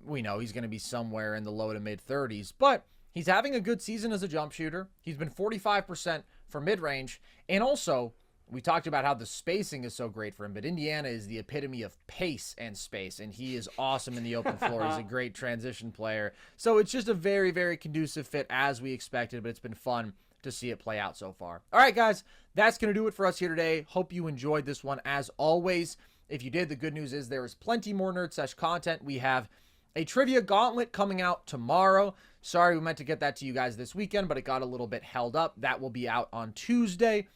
We know he's going to be somewhere in the low to mid-30s, but he's having a good season as a jump shooter. He's been 45% for mid-range, and also, we talked about how the spacing is so great for him, but Indiana is the epitome of pace and space, and he is awesome in the open floor. He's a great transition player. So it's just a very, very conducive fit as we expected, but it's been fun to see it play out so far. All right, guys, that's going to do it for us here today. Hope you enjoyed this one as always. If you did, the good news is there is plenty more Nerd Sesh content. We have a trivia gauntlet coming out tomorrow. Sorry we meant to get that to you guys this weekend, but it got a little bit held up. That will be out on Tuesday.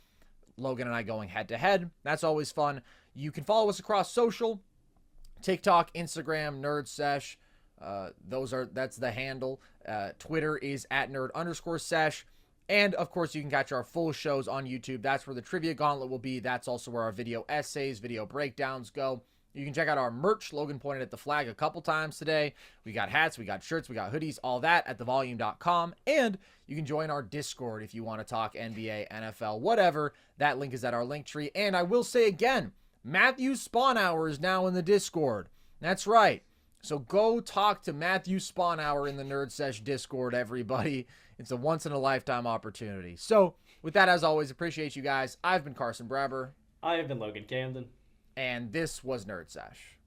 Logan and I going head-to-head. That's always fun. You can follow us across social, TikTok, Instagram, Nerd Sesh. That's the handle. Twitter is @nerd_sesh. And, of course, you can catch our full shows on YouTube. That's where the Trivia Gauntlet will be. That's also where our video essays, video breakdowns go. You can check out our merch. Logan pointed at the flag a couple times today. We got hats, we got shirts, we got hoodies, all that at thevolume.com. And you can join our Discord if you want to talk NBA, NFL, whatever. That link is at our link tree. And I will say again, Matthew Spawn Hour is now in the Discord. That's right. So go talk to Matthew Spawn Hour in the Nerd Sesh Discord, everybody. It's a once-in-a-lifetime opportunity. So, with that, as always, appreciate you guys. I've been Carson Brabber. I have been Logan Camden. And this was Nerd Sesh.